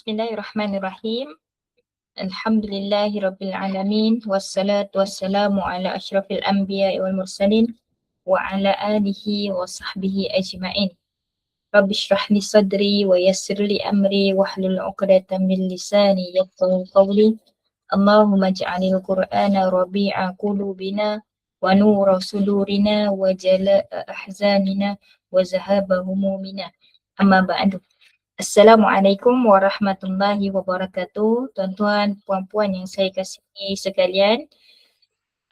Bismillahirrahmanirrahim. Alhamdulillahirabbil alamin wassalatu wassalamu ala asyrafil anbiya'i wal mursalin wa ala alihi wa sahbihi ajma'in. Rabbi shrah li sadri wa yassir li amri wahlul 'uqdatam min lisani yafqahu qawli. Allahumma ij'alil qur'ana rabi'a qulubina wa nura sudurina wa jala'a ahzanina wa zahaba humumina. Amma ba'du. Assalamualaikum warahmatullahi wabarakatuh. Tuan-tuan, puan-puan yang saya kasihi sekalian,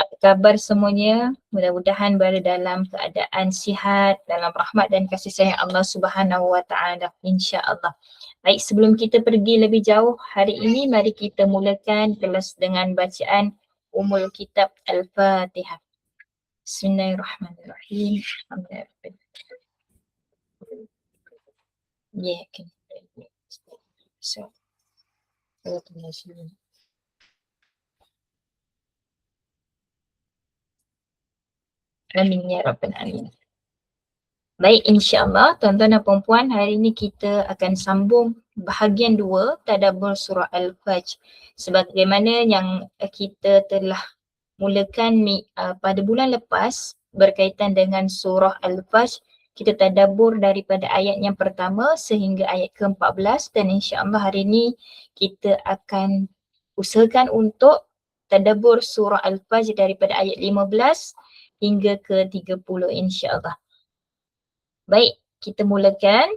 apa khabar semuanya? Mudah-mudahan berada dalam keadaan sihat, dalam rahmat dan kasih sayang Allah Subhanahu wa taala, insya-Allah. Baik, sebelum kita pergi lebih jauh hari ini, mari kita mulakan kelas dengan bacaan Ummul Kitab Al-Fatihah. Bismillahirrahmanirrahim. Alhamdulillah. Ya, okay. So, amin ya rabbal alamin. Baik, insya-Allah tuan-tuan dan puan-puan, hari ini kita akan sambung bahagian 2 tadabbur surah Al-Fajr. Sebagaimana yang kita telah mulakan pada bulan lepas berkaitan dengan surah Al-Fajr, kita tadabbur daripada ayat yang pertama sehingga ayat ke-14 dan insya-Allah hari ini kita akan usahakan untuk tadabbur surah Al-Fajr daripada ayat 15 hingga ke-30 insya-Allah. Baik, kita mulakan.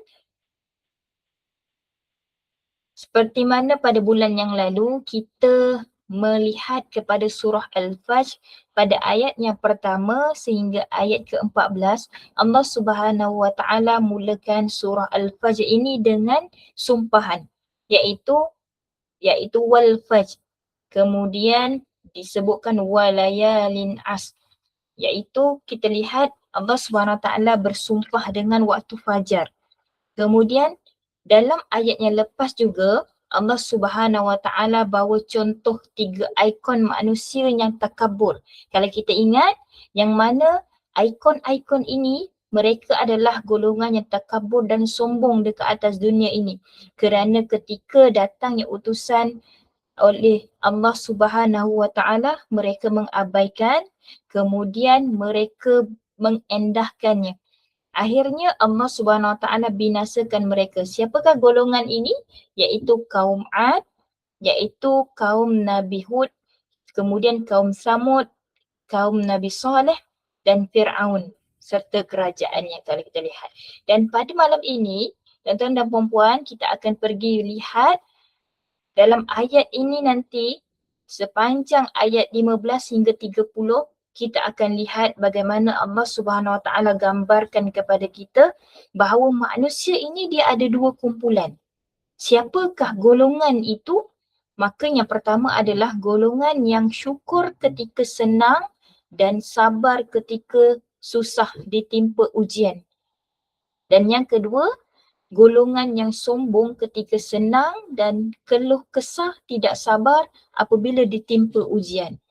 Seperti mana pada bulan yang lalu kita melihat kepada surah Al-Fajr pada ayat yang pertama sehingga ayat ke-14, Allah Subhanahu wa taala mulakan surah Al-Fajr ini dengan sumpahan iaitu wal fajr. Kemudian disebutkan walayalin as, iaitu kita lihat Allah Subhanahu wa taala bersumpah dengan waktu fajar. Kemudian dalam ayat yang lepas juga Allah Subhanahu wa taala bawa contoh 3 ikon manusia yang takabur. Kalau kita ingat yang mana ikon-ikon ini mereka adalah golongan yang takabur dan sombong dekat atas dunia ini. Kerana ketika datangnya utusan oleh Allah Subhanahu wa taala mereka mengabaikan, kemudian mereka mengendahkannya. Akhirnya Allah Subhanahu wa taala binasakan mereka. Siapakah golongan ini? Iaitu kaum Ad, iaitu kaum Nabi Hud, kemudian kaum Samud, kaum Nabi Saleh dan Fir'aun serta kerajaannya kalau kita lihat. Dan pada malam ini, tuan-tuan dan puan-puan, kita akan pergi lihat dalam ayat ini nanti sepanjang ayat 15 hingga 30 kita akan lihat bagaimana Allah Subhanahu wa taala gambarkan kepada kita bahawa manusia ini dia ada 2 kumpulan. Siapakah golongan itu? Maka yang pertama adalah golongan yang syukur ketika senang dan sabar ketika susah ditimpa ujian. Dan yang kedua, golongan yang sombong ketika senang dan keluh kesah tidak sabar apabila ditimpa ujian.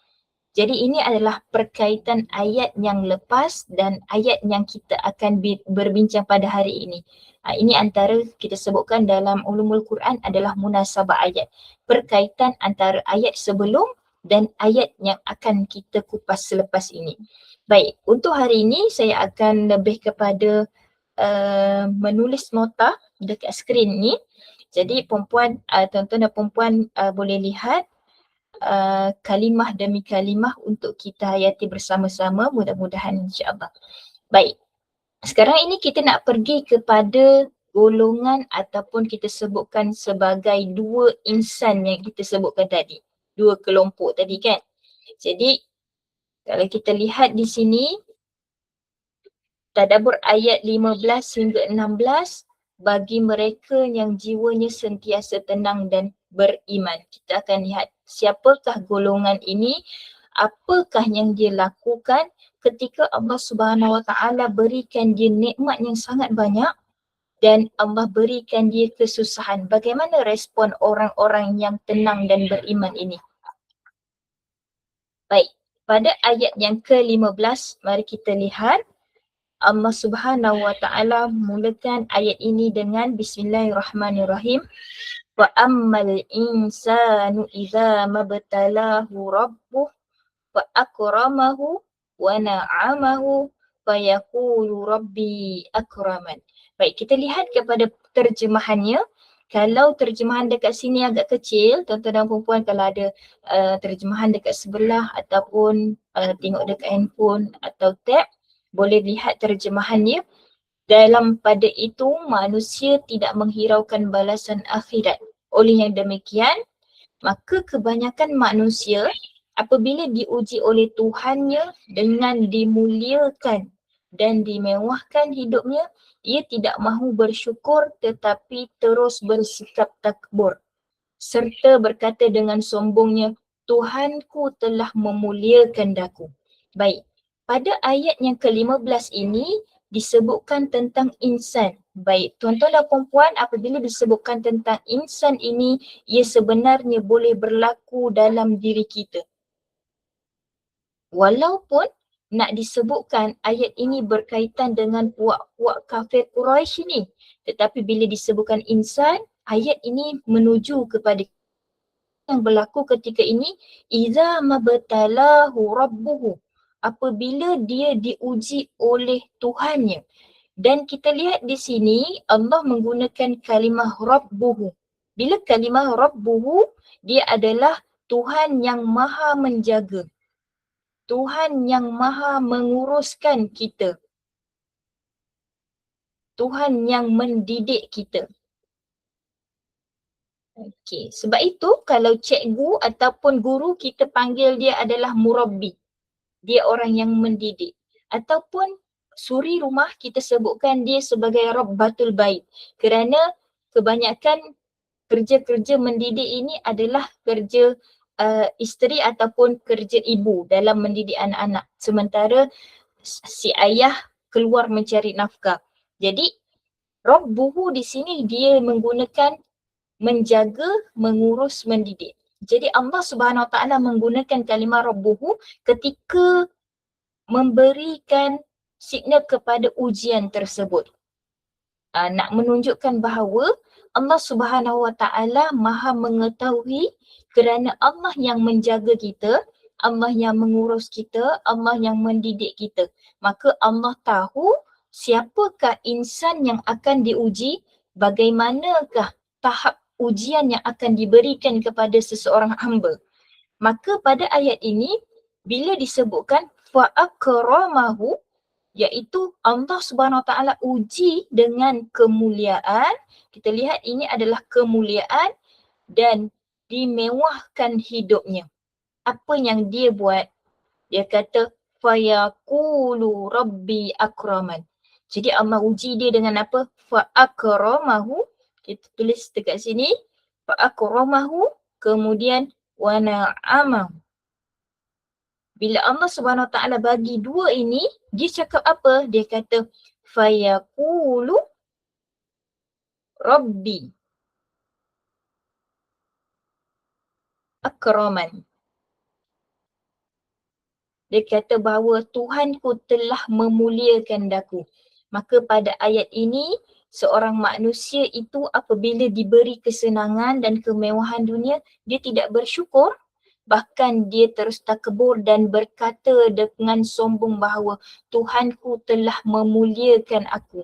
Jadi ini adalah perkaitan ayat yang lepas dan ayat yang kita akan berbincang pada hari ini. Ini antara kita sebutkan dalam ulumul Quran adalah munasabah ayat. Perkaitan antara ayat sebelum dan ayat yang akan kita kupas selepas ini. Baik, untuk hari ini saya akan lebih kepada menulis nota dekat skrin ni. Jadi perempuan, tuan-tuan dan perempuan boleh lihat kalimah demi kalimah untuk kita hayati bersama-sama, mudah-mudahan insya-Allah. Baik. Sekarang ini kita nak pergi kepada golongan ataupun kita sebutkan sebagai 2 insan yang kita sebutkan tadi. 2 kelompok tadi kan. Jadi kalau kita lihat di sini tadabbur ayat 15 hingga 16 bagi mereka yang jiwanya sentiasa tenang dan beriman. Kita akan lihat siapakah golongan ini, apakah yang dia lakukan ketika Allah Subhanahu wa taala berikan dia nikmat yang sangat banyak dan Allah berikan dia kesusahan. Bagaimana respon orang-orang yang tenang dan beriman ini? Baik, pada ayat yang ke-15 mari kita lihat Allah Subhanahu wa taala mulakan ayat ini dengan Bismillahirrahmanirrahim. Wa ammal insanu idza mabtalahu rabbuh wa akramahu wa na'amahu fa yaqulu rabbi akraman. Baik, kita lihat kepada terjemahannya. Kalau terjemahan dekat sini agak kecil, tuan-tuan dan puan-puan, kalau ada terjemahan dekat sebelah ataupun tengok dekat handphone atau tab, boleh lihat terjemahannya. Dalam pada itu manusia tidak menghiraukan balasan akhirat. Oleh yang demikian, maka kebanyakan manusia apabila diuji oleh Tuhannya dengan dimuliakan dan dimewahkan hidupnya, ia tidak mahu bersyukur tetapi terus bersikap takbur serta berkata dengan sombongnya, Tuhanku telah memuliakan daku. Baik, pada ayat yang ke-15 ini disebutkan tentang insan. Baik, tuan-tuan dan puan-puan, apabila disebutkan tentang insan ini, ia sebenarnya boleh berlaku dalam diri kita. Walaupun nak disebutkan ayat ini berkaitan dengan puak-puak kafir Quraisy ini, tetapi bila disebutkan insan, ayat ini menuju kepada yang berlaku ketika ini, iza mabtalahu rabbuhu, apabila dia diuji oleh Tuhannya. Dan kita lihat di sini Allah menggunakan kalimah rabbuhu. Bila kalimah rabbuhu, dia adalah Tuhan yang maha menjaga, Tuhan yang maha menguruskan kita, Tuhan yang mendidik kita. Okey, sebab itu kalau cikgu ataupun guru kita panggil dia adalah murabbi. Dia orang yang mendidik. Ataupun suri rumah kita sebutkan dia sebagai rabbatul bait. Kerana kebanyakan kerja-kerja mendidik ini adalah kerja isteri ataupun kerja ibu dalam mendidik anak-anak. Sementara si ayah keluar mencari nafkah. Jadi rabbuhu di sini dia menggunakan menjaga, mengurus, mendidik. Jadi Allah Subhanahu Wa Taala menggunakan kalimah rabbuhu ketika memberikan signal kepada ujian tersebut. Nak menunjukkan bahawa Allah Subhanahu Wa Taala maha mengetahui kerana Allah yang menjaga kita, Allah yang mengurus kita, Allah yang mendidik kita. Maka Allah tahu siapakah insan yang akan diuji, bagaimanakah tahap ujian yang akan diberikan kepada seseorang hamba. Maka pada ayat ini bila disebutkan fa'akramahu, iaitu Allah Subhanahu Wa Taala uji dengan kemuliaan. Kita lihat ini adalah kemuliaan dan dimewahkan hidupnya. Apa yang dia buat? Dia kata fayaqulu rabbi akraman. Jadi Allah uji dia dengan apa? Fa'akramahu. Kita tulis dekat sini, fa'akramahu, kemudian wa na'amahu. Bila Allah Subhanahu Wa Taala bagi dua ini, dia cakap apa? Dia kata fayaqulu rabbi akraman. Dia kata bahawa Tuhanku telah memuliakan daku. Maka pada ayat ini, seorang manusia itu apabila diberi kesenangan dan kemewahan dunia, dia tidak bersyukur. Bahkan dia terus takbur dan berkata dengan sombong bahawa Tuhanku telah memuliakan aku.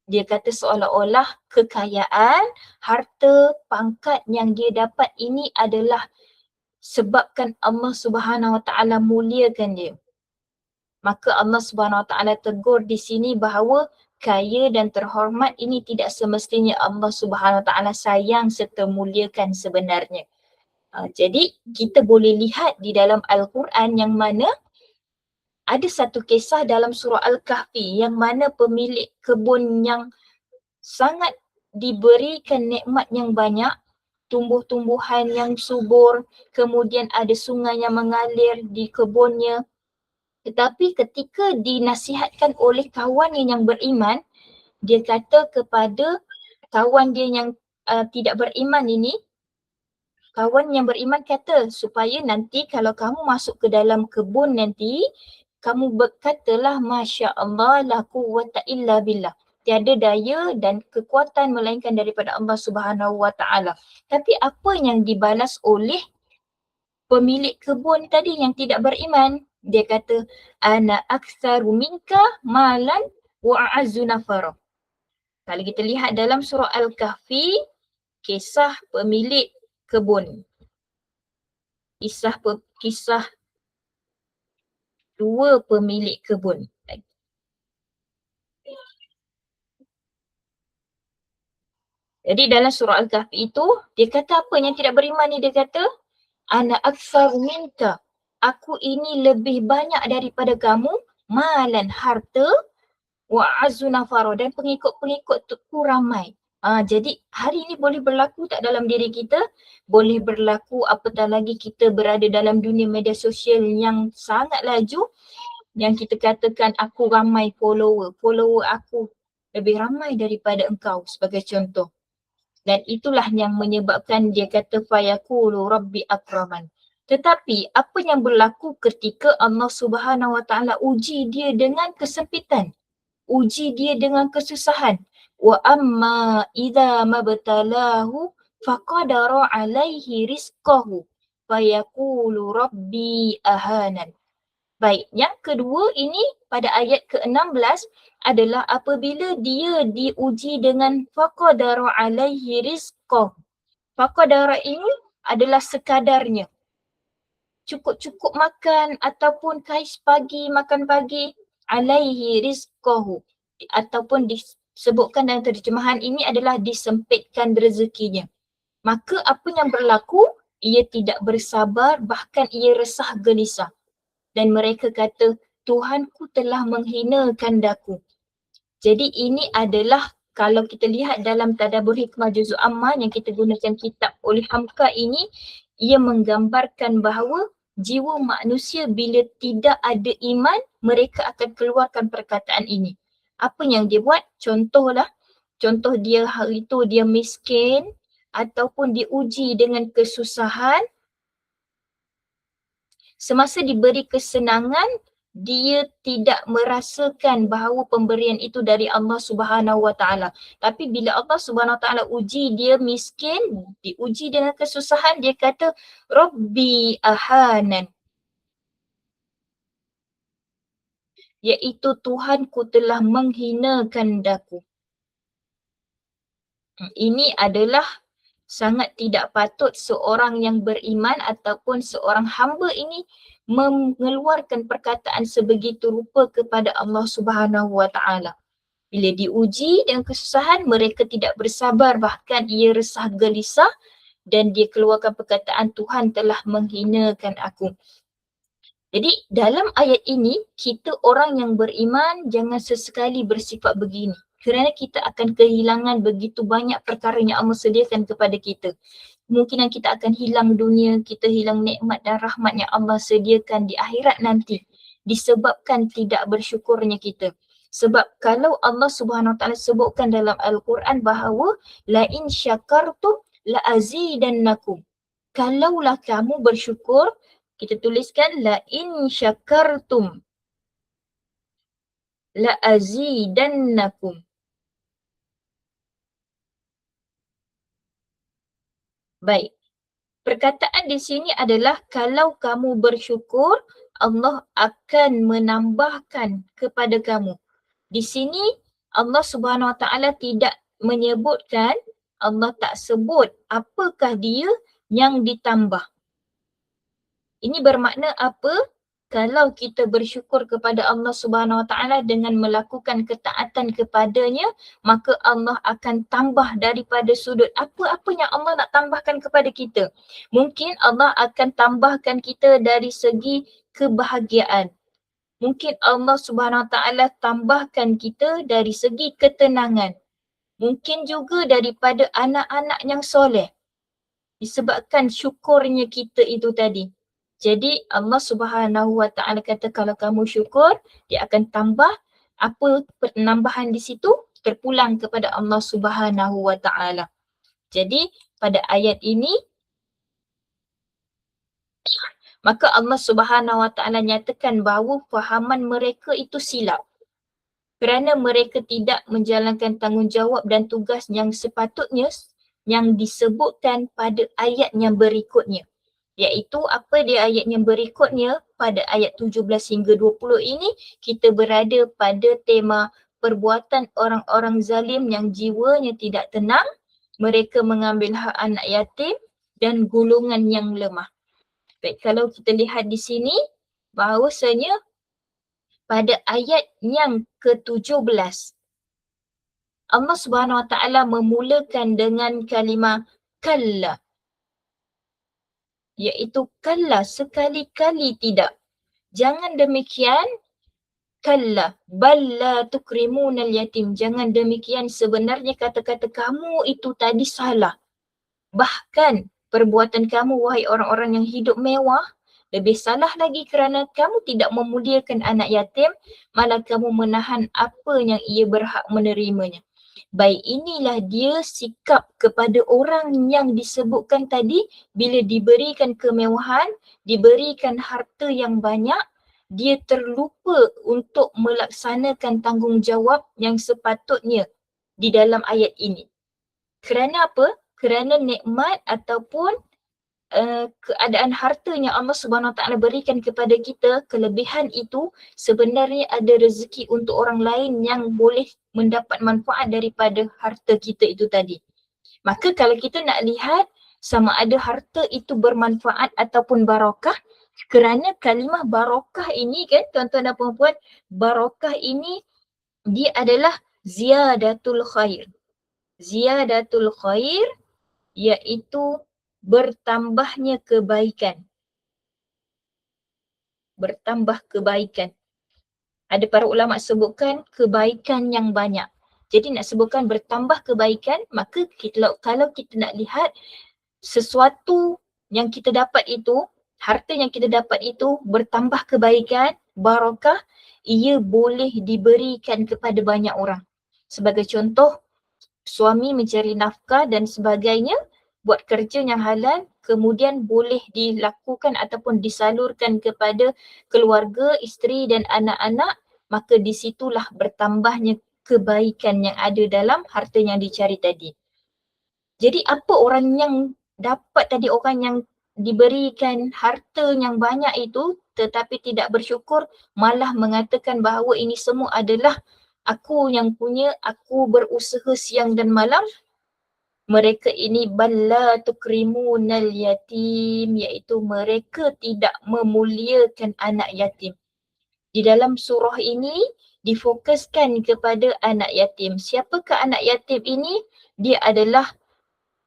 Dia kata seolah-olah kekayaan, harta, pangkat yang dia dapat ini adalah sebabkan Allah Subhanahu Wa Taala muliakan dia. Maka Allah Subhanahu Wa Taala tegur di sini bahawa kaya dan terhormat ini tidak semestinya Allah Subhanahu Wa Taala sayang serta muliakan sebenarnya. Jadi kita boleh lihat di dalam Al-Quran yang mana ada satu kisah dalam surah Al-Kahfi yang mana pemilik kebun yang sangat diberikan nikmat yang banyak, tumbuh-tumbuhan yang subur, kemudian ada sungai yang mengalir di kebunnya. Tetapi ketika dinasihatkan oleh kawannya yang beriman, dia kata kepada kawan dia yang tidak beriman ini, kawan yang beriman kata supaya nanti kalau kamu masuk ke dalam kebun nanti, kamu berkatalah Masya Allah la quwwata illa billah. tiada daya dan kekuatan melainkan daripada Allah Subhanahu Wa Taala. Tapi apa yang dibalas oleh pemilik kebun tadi yang tidak beriman? Dia kata, ana aktsaru minka malan wa a'azzu nafara. Kalau kita lihat dalam surah Al-Kahfi, kisah pemilik kebun. Kisah dua pemilik kebun. Jadi dalam surah Al-Kahfi itu, dia kata apa yang tidak beriman ni? Dia kata, ana aktsaru minka. Aku ini lebih banyak daripada kamu, malan harta, wa azu nafaro, dan pengikut-pengikut tu ramai. Jadi hari ini boleh berlaku tak dalam diri kita? Boleh berlaku apatah lagi kita berada dalam dunia media sosial yang sangat laju, yang kita katakan aku ramai follower aku lebih ramai daripada engkau sebagai contoh. Dan itulah yang menyebabkan dia kata fayaqulu rabbi akraman. Tetapi apa yang berlaku ketika Allah Subhanahu Wa Taala uji dia dengan kesempitan, uji dia dengan kesusahan. Wa amma idza mabtalahu faqadara alaihi rizqahu fayaqulu rabbi ahanan. Baik, yang kedua ini pada ayat ke-16 adalah apabila dia diuji dengan faqadara alaihi rizqah. Faqadara ini adalah sekadarnya. Cukup-cukup makan ataupun kais pagi, makan pagi, alaihi rizqahu. Ataupun disebutkan dalam terjemahan ini adalah disempitkan rezekinya. Maka apa yang berlaku? Ia tidak bersabar, bahkan ia resah gelisah. Dan mereka kata, Tuhanku telah menghinakan daku. Jadi ini adalah kalau kita lihat dalam Tadabbur Hikmah Juz'u Amma yang kita gunakan kitab oleh Hamka ini, ia menggambarkan bahawa jiwa manusia bila tidak ada iman, mereka akan keluarkan perkataan ini. Apa yang dia buat? Contoh dia hari itu dia miskin ataupun diuji dengan kesusahan. Semasa diberi kesenangan, dia tidak merasakan bahawa pemberian itu dari Allah Subhanahu Wa Taala. Tapi bila Allah Subhanahu Wa Taala uji dia miskin, diuji dengan kesusahan, dia kata Rabbi ahanan. Iaitu Tuhanku telah menghinakan daku. Ini adalah sangat tidak patut seorang yang beriman ataupun seorang hamba ini mengeluarkan perkataan sebegitu rupa kepada Allah Subhanahu Wa Taala. Bila diuji dengan kesusahan, mereka tidak bersabar, bahkan ia resah gelisah dan dia keluarkan perkataan Tuhan telah menghinakan aku. Jadi dalam ayat ini, kita orang yang beriman jangan sesekali bersifat begini. Kerana kita akan kehilangan begitu banyak perkara yang Allah sediakan kepada kita. Kemungkinan kita akan hilang dunia, kita hilang nikmat dan rahmat yang Allah sediakan di akhirat nanti. Disebabkan tidak bersyukurnya kita. Sebab kalau Allah Subhanahu Wa Taala sebutkan dalam Al-Quran bahawa la in syakartum la azidannakum. Kalaulah kamu bersyukur, kita tuliskan la in syakartum la azidannakum. Baik. Perkataan di sini adalah kalau kamu bersyukur, Allah akan menambahkan kepada kamu. Di sini Allah Subhanahu Wa Taala tidak menyebutkan, Allah tak sebut apakah dia yang ditambah. Ini bermakna apa? Kalau kita bersyukur kepada Allah Subhanahu Wa Taala dengan melakukan ketaatan kepadanya, maka Allah akan tambah daripada sudut apa-apa yang Allah nak tambahkan kepada kita. Mungkin Allah akan tambahkan kita dari segi kebahagiaan. Mungkin Allah Subhanahu Wa Taala tambahkan kita dari segi ketenangan. Mungkin juga daripada anak-anak yang soleh. Disebabkan syukurnya kita itu tadi. Jadi Allah Subhanahu Wa Taala kata kalau kamu syukur, dia akan tambah apa penambahan di situ terpulang kepada Allah Subhanahu Wa Taala. Jadi pada ayat ini maka Allah Subhanahu Wa Taala nyatakan bahawa fahaman mereka itu silap. kerana mereka tidak menjalankan tanggungjawab dan tugas yang sepatutnya yang disebutkan pada ayat yang berikutnya. Iaitu apa dia ayat yang berikutnya, pada ayat 17 hingga 20 ini kita berada pada tema perbuatan orang-orang zalim yang jiwanya tidak tenang, mereka mengambil hak anak yatim dan golongan yang lemah. Baik, kalau kita lihat di sini bahawasanya pada ayat yang ke-17 Allah Subhanahu Wa Taala memulakan dengan kalimah kalla, iaitu kalla, sekali-kali tidak. Jangan demikian, kalla balla tukrimunal yatim. Jangan demikian, sebenarnya kata-kata kamu itu tadi salah. Bahkan perbuatan kamu wahai orang-orang yang hidup mewah lebih salah lagi kerana kamu tidak memuliakan anak yatim, malah kamu menahan apa yang ia berhak menerimanya. Baik, inilah dia sikap kepada orang yang disebutkan tadi bila diberikan kemewahan, diberikan harta yang banyak, dia terlupa untuk melaksanakan tanggungjawab yang sepatutnya di dalam ayat ini. Kerana apa? Kerana nikmat ataupun keadaan harta yang Allah Subhanahu Wa Taala berikan kepada kita, kelebihan itu sebenarnya ada rezeki untuk orang lain yang boleh mendapat manfaat daripada harta kita itu tadi. Maka kalau kita nak lihat sama ada harta itu bermanfaat ataupun barakah, kerana kalimah barakah ini kan tuan-tuan dan puan-puan, barakah ini dia adalah ziyadatul khair. Ziyadatul khair iaitu bertambahnya kebaikan. Bertambah kebaikan. Ada para ulama sebutkan kebaikan yang banyak. Jadi nak sebutkan bertambah kebaikan, maka kalau kita nak lihat sesuatu yang kita dapat itu, harta yang kita dapat itu bertambah kebaikan, barakah, ia boleh diberikan kepada banyak orang. Sebagai contoh, suami mencari nafkah dan sebagainya, buat kerja yang halal, kemudian boleh dilakukan ataupun disalurkan kepada keluarga, isteri dan anak-anak, maka di situlah bertambahnya kebaikan yang ada dalam harta yang dicari tadi. Jadi apa orang yang dapat tadi, orang yang diberikan harta yang banyak itu tetapi tidak bersyukur, malah mengatakan bahawa ini semua adalah aku yang punya, aku berusaha siang dan malam. Mereka ini balla tukrimunal yatim, iaitu mereka tidak memuliakan anak yatim. Di dalam surah ini difokuskan kepada anak yatim. Siapakah anak yatim ini? Dia adalah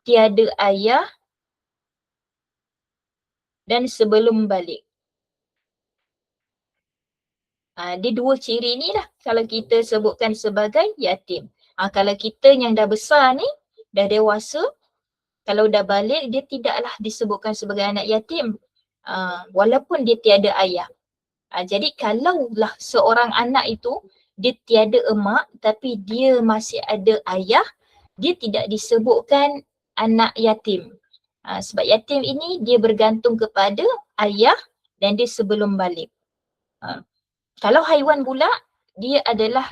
tiada ayah dan sebelum balik. Dia dua ciri ni lah kalau kita sebutkan sebagai yatim. Kalau kita yang dah besar ni, dah dewasa, kalau dah balik dia tidaklah disebutkan sebagai anak yatim, walaupun dia tiada ayah. Jadi kalaulah seorang anak itu dia tiada emak tapi dia masih ada ayah, dia tidak disebutkan anak yatim. Sebab yatim ini dia bergantung kepada ayah dan dia sebelum balik. Kalau haiwan pula, dia adalah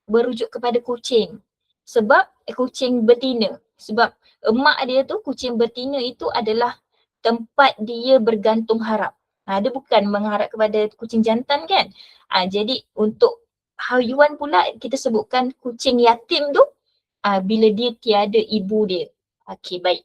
berujuk kepada kucing. Sebab kucing betina. Sebab emak dia tu, kucing betina itu adalah tempat dia bergantung harap. Dia bukan mengharap kepada kucing jantan kan. Jadi untuk haiwan pula kita sebutkan kucing yatim tu bila dia tiada ibu dia. Okey, baik.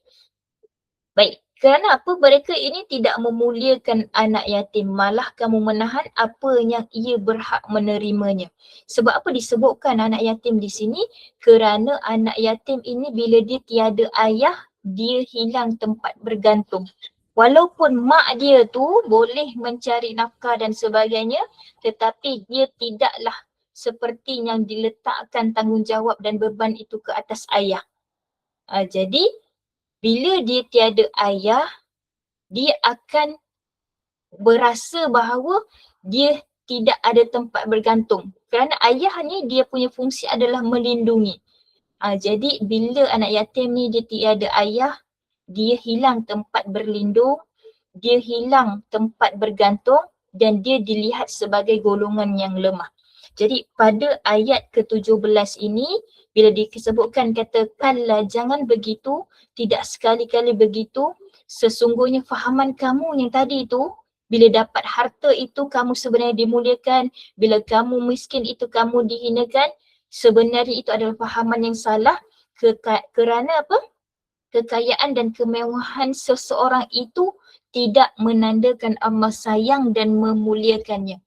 Baik, kerana apa? Mereka ini tidak memuliakan anak yatim, malah kamu menahan apa yang ia berhak menerimanya. Sebab apa disebutkan anak yatim di sini? Kerana anak yatim ini bila dia tiada ayah, dia hilang tempat bergantung. Walaupun mak dia tu boleh mencari nafkah dan sebagainya, tetapi dia tidaklah seperti yang diletakkan tanggungjawab dan beban itu ke atas ayah. Jadi bila dia tiada ayah, dia akan berasa bahawa dia tidak ada tempat bergantung. Kerana ayah ni dia punya fungsi adalah melindungi. Jadi bila anak yatim ni dia tiada ayah, dia hilang tempat berlindung, dia hilang tempat bergantung dan dia dilihat sebagai golongan yang lemah. Jadi pada ayat ke-17 ini, bila disebutkan kata kalla jangan begitu, tidak sekali-kali begitu, sesungguhnya fahaman kamu yang tadi itu, bila dapat harta itu kamu sebenarnya dimuliakan, bila kamu miskin itu kamu dihinakan, sebenarnya itu adalah fahaman yang salah kerana apa? Kekayaan dan kemewahan seseorang itu tidak menandakan Allah sayang dan memuliakannya.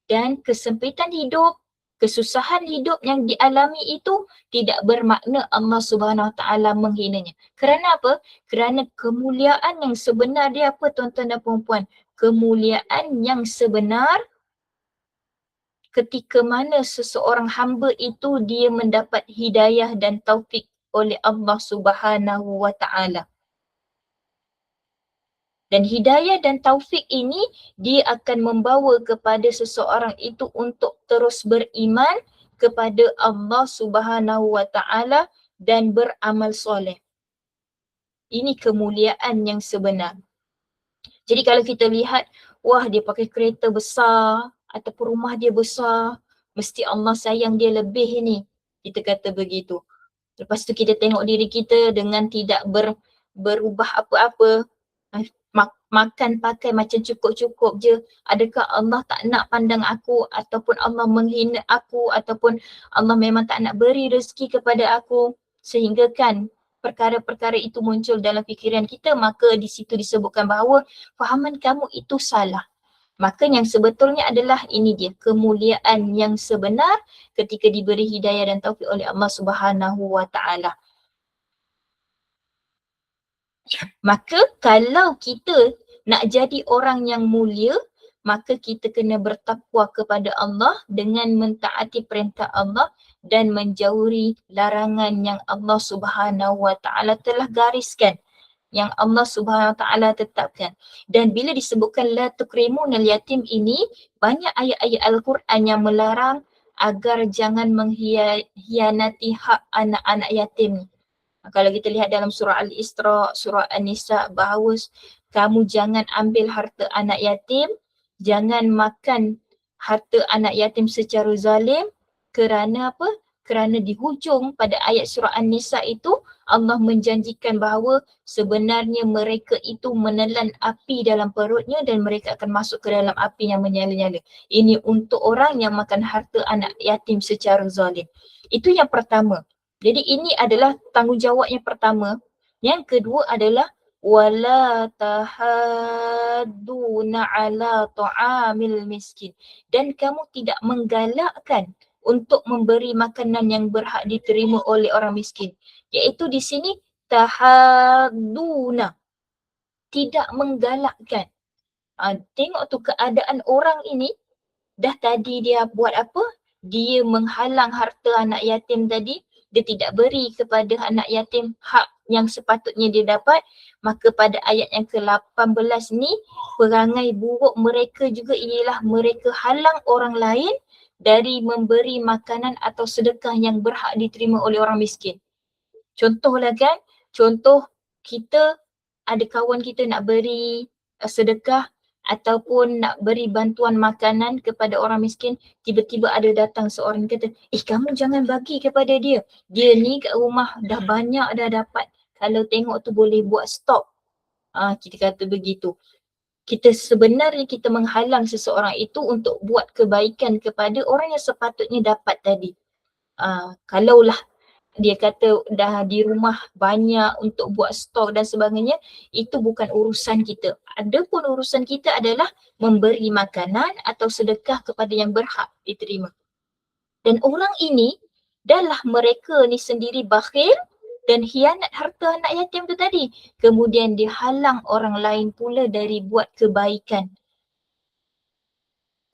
Dan kesempitan hidup, kesusahan hidup yang dialami itu tidak bermakna Allah Subhanahu Wa Taala menghinanya. Kerana apa? Kerana kemuliaan yang sebenar dia apa tuan-tuan dan puan-puan? Kemuliaan yang sebenar ketika mana seseorang hamba itu dia mendapat hidayah dan taufik oleh Allah Subhanahu Wa Taala. Dan hidayah dan taufik ini dia akan membawa kepada seseorang itu untuk terus beriman kepada Allah Subhanahu Wa Taala dan beramal soleh. Ini kemuliaan yang sebenar. Jadi kalau kita lihat, wah dia pakai kereta besar ataupun rumah dia besar, mesti Allah sayang dia lebih ni. Kita kata begitu. Lepas tu kita tengok diri kita dengan tidak berubah apa-apa. Makan pakai macam cukup-cukup je. Adakah Allah tak nak pandang aku ataupun Allah menghina aku ataupun Allah memang tak nak beri rezeki kepada aku, sehingga kan perkara-perkara itu muncul dalam fikiran kita, maka di situ disebutkan bahawa fahaman kamu itu salah. Maka yang sebetulnya adalah ini dia, kemuliaan yang sebenar ketika diberi hidayah dan taufik oleh Allah Subhanahu Wa Taala. Maka kalau kita nak jadi orang yang mulia, maka kita kena bertakwa kepada Allah dengan mentaati perintah Allah dan menjauhi larangan yang Allah Subhanahu Wa Taala telah gariskan, yang Allah Subhanahu Wa Taala tetapkan. Dan bila disebutkan la tukrimunal yatim ini, banyak ayat-ayat Al-Quran yang melarang agar jangan mengkhianati hak anak-anak yatim. Kalau kita lihat dalam surah Al-Isra, surah An-Nisa, bahawa kamu jangan ambil harta anak yatim, jangan makan harta anak yatim secara zalim. Kerana apa? Kerana di hujung pada ayat surah An-Nisa itu, Allah menjanjikan bahawa sebenarnya mereka itu menelan api dalam perutnya dan mereka akan masuk ke dalam api yang menyala-nyala. Ini untuk orang yang makan harta anak yatim secara zalim. Itu yang pertama. Jadi ini adalah tanggungjawab yang pertama. Yang kedua adalah wala tahadduna ala ta'amil miskin. Dan kamu tidak menggalakkan untuk memberi makanan yang berhak diterima oleh orang miskin. Iaitu di sini tahadduna, tidak menggalakkan. Tengok tu keadaan orang ini, dah tadi dia buat apa? Dia menghalang harta anak yatim tadi. Dia tidak beri kepada anak yatim hak yang sepatutnya dia dapat. Maka pada ayat yang ke-18 ni, perangai buruk mereka juga ialah mereka halang orang lain dari memberi makanan atau sedekah yang berhak diterima oleh orang miskin. Contohlah kan, contoh kita ada kawan kita nak beri sedekah ataupun nak beri bantuan makanan kepada orang miskin, tiba-tiba ada datang seorang kata, kamu jangan bagi kepada dia. Dia ni kat rumah dah banyak dah dapat. Kalau tengok tu boleh buat stop. Kita kata begitu. Kita sebenarnya kita menghalang seseorang itu untuk buat kebaikan kepada orang yang sepatutnya dapat tadi. Kalaulah dia kata dah di rumah banyak untuk buat stok dan sebagainya, itu bukan urusan kita. Adapun urusan kita adalah memberi makanan atau sedekah kepada yang berhak diterima. Dan orang ini, dahlah mereka ni sendiri bakhil dan khianat harta anak yatim tu tadi. Kemudian dihalang orang lain pula dari buat kebaikan.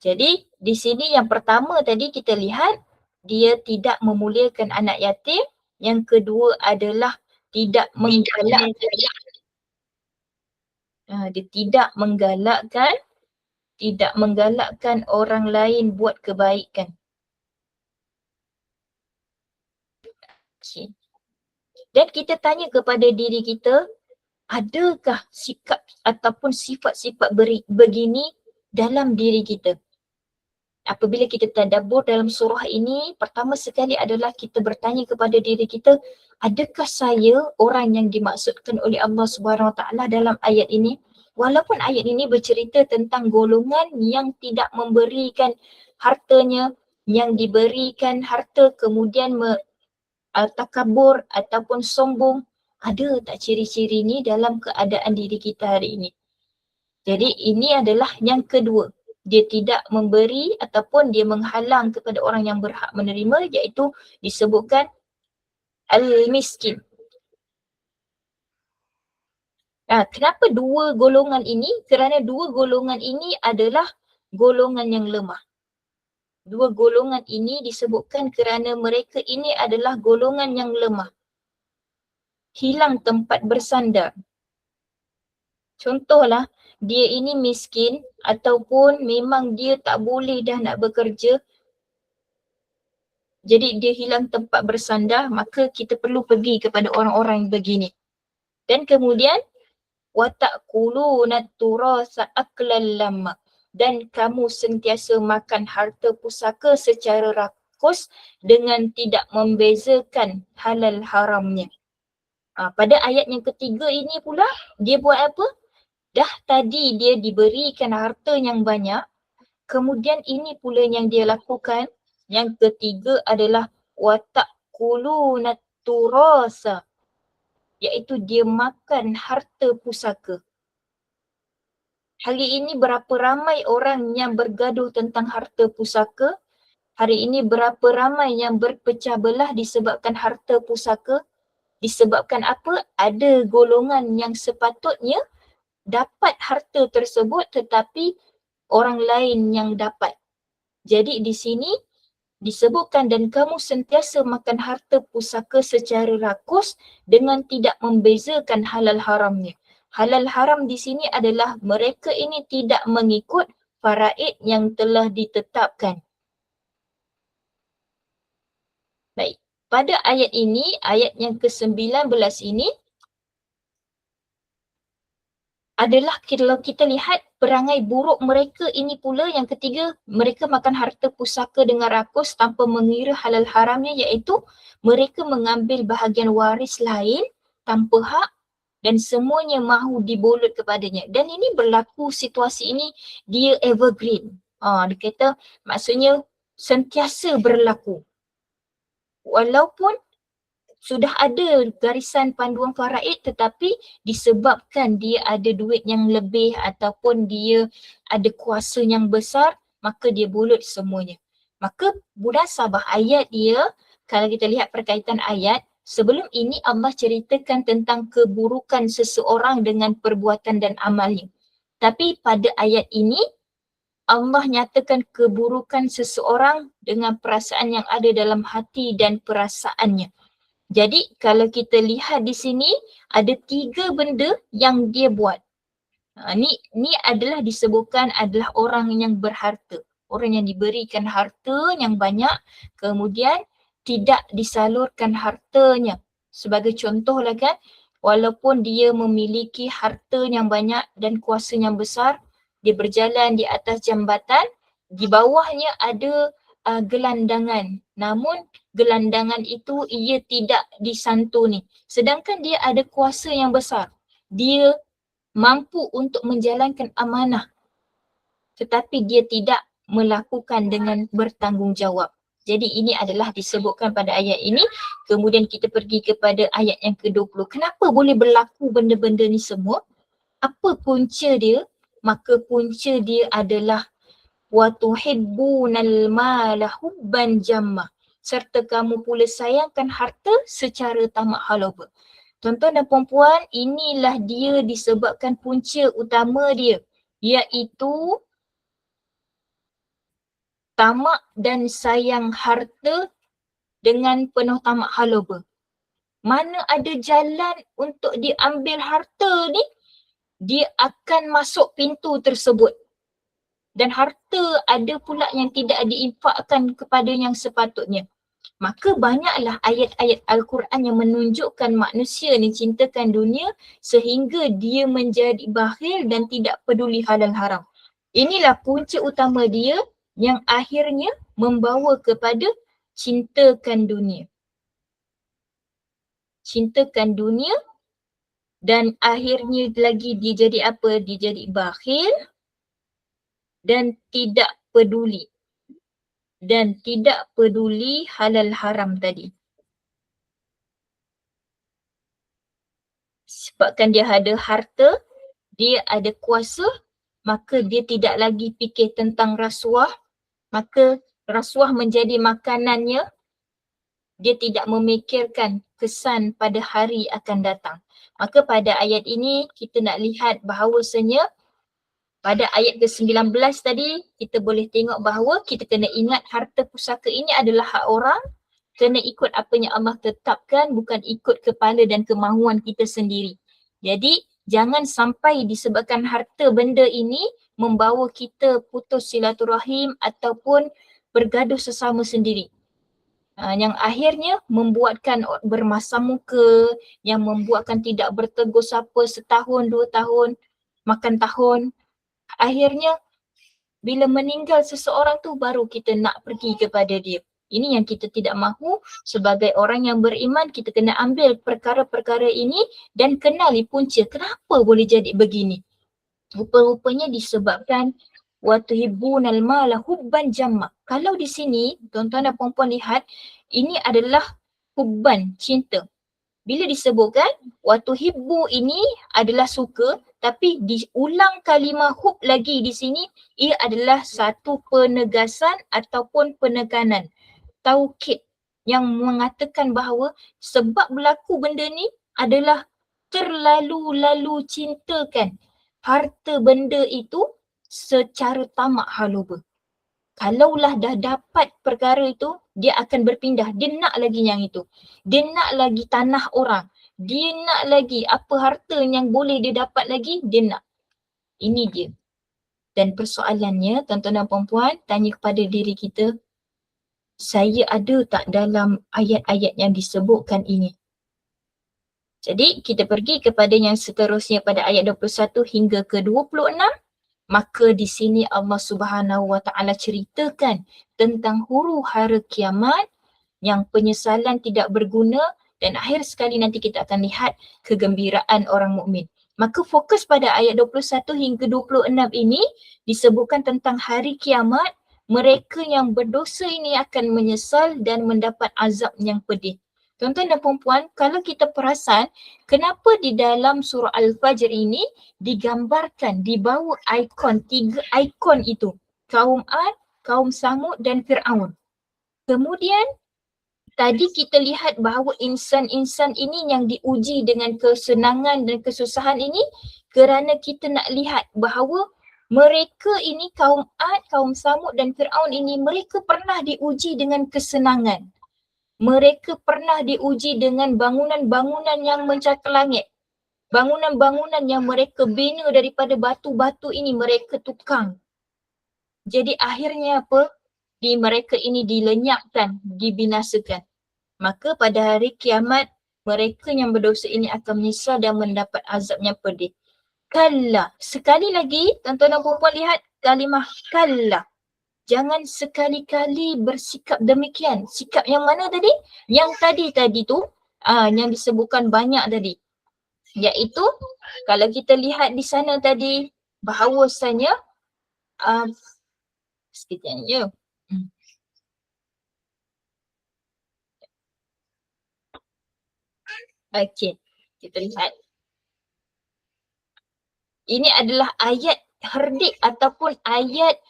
Jadi di sini yang pertama tadi kita lihat, dia tidak memuliakan anak yatim. Yang kedua adalah tidak menggalakkan. Dia tidak menggalakkan orang lain buat kebaikan. Okay. Dan kita tanya kepada diri kita, adakah sikap ataupun sifat-sifat begini dalam diri kita? apabila kita tadabbur dalam surah ini, pertama sekali adalah kita bertanya kepada diri kita, adakah saya orang yang dimaksudkan oleh Allah Subhanahu Wa Taala dalam ayat ini? Walaupun ayat ini bercerita tentang golongan yang tidak memberikan hartanya, yang diberikan harta kemudian takabur ataupun sombong, ada tak ciri-ciri ni dalam keadaan diri kita hari ini? Jadi ini adalah yang kedua. Dia tidak memberi ataupun dia menghalang kepada orang yang berhak menerima, iaitu disebutkan al-miskin. Kenapa dua golongan ini? Kerana dua golongan ini adalah golongan yang lemah. Dua golongan ini disebutkan kerana mereka ini adalah golongan yang lemah. Hilang tempat bersandar. Contohlah, dia ini miskin ataupun memang dia tak boleh dah nak bekerja, jadi dia hilang tempat bersandar, maka kita perlu pergi kepada orang-orang yang begini. Dan kemudian وَتَأْكُلُونَ التُّرَاثَ أَكْلًا لَمًّا, dan kamu sentiasa makan harta pusaka secara rakus dengan tidak membezakan halal haramnya. Pada ayat yang ketiga ini pula, dia buat apa? Dah tadi dia diberikan harta yang banyak, kemudian ini pula yang dia lakukan. Yang ketiga adalah وَتَأْكُلُونَ التُّرَاثَ, iaitu dia makan harta pusaka. Hari ini berapa ramai orang yang bergaduh tentang harta pusaka? Hari ini berapa ramai yang berpecah belah disebabkan harta pusaka? Disebabkan apa? Ada golongan yang sepatutnya dapat harta tersebut tetapi orang lain yang dapat. Jadi di sini disebutkan dan kamu sentiasa makan harta pusaka secara rakus dengan tidak membezakan halal haramnya. Halal haram di sini adalah mereka ini tidak mengikut faraid yang telah ditetapkan. Baik, pada ayat ini, ayat yang ke-19 ini adalah kalau kita lihat perangai buruk mereka ini pula. Yang ketiga, mereka makan harta pusaka dengan rakus tanpa mengira halal haramnya, iaitu mereka mengambil bahagian waris lain tanpa hak dan semuanya mahu dibolot kepadanya. Dan ini berlaku, situasi ini dia evergreen. Dia kata maksudnya sentiasa berlaku. Walaupun sudah ada garisan panduan faraid tetapi disebabkan dia ada duit yang lebih ataupun dia ada kuasa yang besar, maka dia bulut semuanya. Maka munasabah ayat dia, kalau kita lihat perkaitan ayat, sebelum ini Allah ceritakan tentang keburukan seseorang dengan perbuatan dan amalnya. Tapi pada ayat ini Allah nyatakan keburukan seseorang dengan perasaan yang ada dalam hati dan perasaannya. Jadi kalau kita lihat di sini ada 3 benda yang dia buat. Ni adalah disebutkan adalah orang yang berharta. Orang yang diberikan harta yang banyak kemudian tidak disalurkan hartanya. Sebagai contohlah kan, walaupun dia memiliki harta yang banyak dan kuasa yang besar, dia berjalan di atas jambatan, di bawahnya ada gelandangan. Namun gelandangan itu ia tidak disantuni. Sedangkan dia ada kuasa yang besar. Dia mampu untuk menjalankan amanah. Tetapi dia tidak melakukan dengan bertanggungjawab. Jadi ini adalah disebutkan pada ayat ini. Kemudian kita pergi kepada ayat yang ke-20. Kenapa boleh berlaku benda-benda ni semua? Apa punca dia? Maka punca dia adalah وَتُحِبُّونَ الْمَالَ حُبًّا جَمًّا, serta kamu pula sayangkan harta secara tamak halaba. Tuan-tuan dan puan-puan, inilah dia disebabkan punca utama dia, iaitu tamak dan sayang harta dengan penuh tamak halaba. Mana ada jalan untuk diambil harta ni, dia akan masuk pintu tersebut. Dan harta ada pula yang tidak diinfakkan kepada yang sepatutnya. Maka banyaklah ayat-ayat Al-Quran yang menunjukkan manusia ni cintakan dunia sehingga dia menjadi bakhil dan tidak peduli halal haram. Inilah punca utama dia, yang akhirnya membawa kepada cintakan dunia. Cintakan dunia dan akhirnya lagi dia jadi apa? Dia jadi bakhil dan tidak peduli. Dan tidak peduli halal haram tadi. Sebabkan dia ada harta, dia ada kuasa, maka dia tidak lagi fikir tentang rasuah, maka rasuah menjadi makanannya, dia tidak memikirkan kesan pada hari akan datang. Maka pada ayat ini kita nak lihat bahawasanya pada ayat ke-19 tadi kita boleh tengok bahawa kita kena ingat harta pusaka ini adalah hak orang, kena ikut apa yang Allah tetapkan, bukan ikut kepala dan kemahuan kita sendiri. Jadi jangan sampai disebabkan harta benda ini membawa kita putus silaturahim ataupun bergaduh sesama sendiri. Yang akhirnya membuatkan bermasam muka, yang membuatkan tidak bertegur sapa setahun, 2 tahun, makan tahun. Akhirnya bila meninggal seseorang tu baru kita nak pergi kepada dia. Ini yang kita tidak mahu. Sebagai orang yang beriman, kita kena ambil perkara-perkara ini dan kenali punca kenapa boleh jadi begini. Rupa-rupanya disebabkan watuhibbunal mala hubban jamma. Kalau di sini tuan-tuan dan puan-puan lihat, ini adalah hubban, cinta. Bila disebutkan watuhibbu ini adalah suka, tapi diulang kalimah hub lagi di sini, ia adalah satu penegasan ataupun penekanan, taukid yang mengatakan bahawa sebab berlaku benda ni adalah terlalu-lalu cintakan harta benda itu secara tamak haluba. Kalaulah dah dapat perkara itu, dia akan berpindah. Dia nak lagi yang itu. Dia nak lagi tanah orang. Dia nak lagi apa harta yang boleh dia dapat lagi, dia nak. Ini dia. Dan persoalannya, tuan-tuan dan puan-puan, tanya kepada diri kita, saya ada tak dalam ayat-ayat yang disebutkan ini? Jadi, kita pergi kepada yang seterusnya pada ayat 21 hingga ke 26. Maka di sini Allah Subhanahu Wa Taala ceritakan tentang huru hara kiamat yang penyesalan tidak berguna dan akhir sekali nanti kita akan lihat kegembiraan orang mukmin. Maka fokus pada ayat 21 hingga 26 ini disebutkan tentang hari kiamat, mereka yang berdosa ini akan menyesal dan mendapat azab yang pedih. Tuan-tuan dan puan-puan, kalau kita perasan, kenapa di dalam surah Al-Fajr ini digambarkan, dibawa ikon, 3 ikon itu. Kaum Ad, kaum Samud dan Fir'aun. Kemudian tadi kita lihat bahawa insan-insan ini yang diuji dengan kesenangan dan kesusahan ini kerana kita nak lihat bahawa mereka ini kaum Ad, kaum Samud dan Fir'aun ini mereka pernah diuji dengan kesenangan. Mereka pernah diuji dengan bangunan-bangunan yang mencakar langit. Bangunan-bangunan yang mereka bina daripada batu-batu ini mereka tukang. Jadi akhirnya apa? Mereka ini dilenyapkan, dibinasakan. Maka pada hari kiamat, mereka yang berdosa ini akan menyesal dan mendapat azab yang pedih. Kalla. Sekali lagi, tuan-tuan dan puan-puan lihat kalimah kalla. Jangan sekali-kali bersikap demikian. Sikap yang mana tadi? Yang tadi tu, yang disebutkan banyak tadi. Iaitu, kalau kita lihat di sana tadi, bahawasanya, sekejap je. Okey, kita lihat. Ini adalah ayat herdik ataupun ayat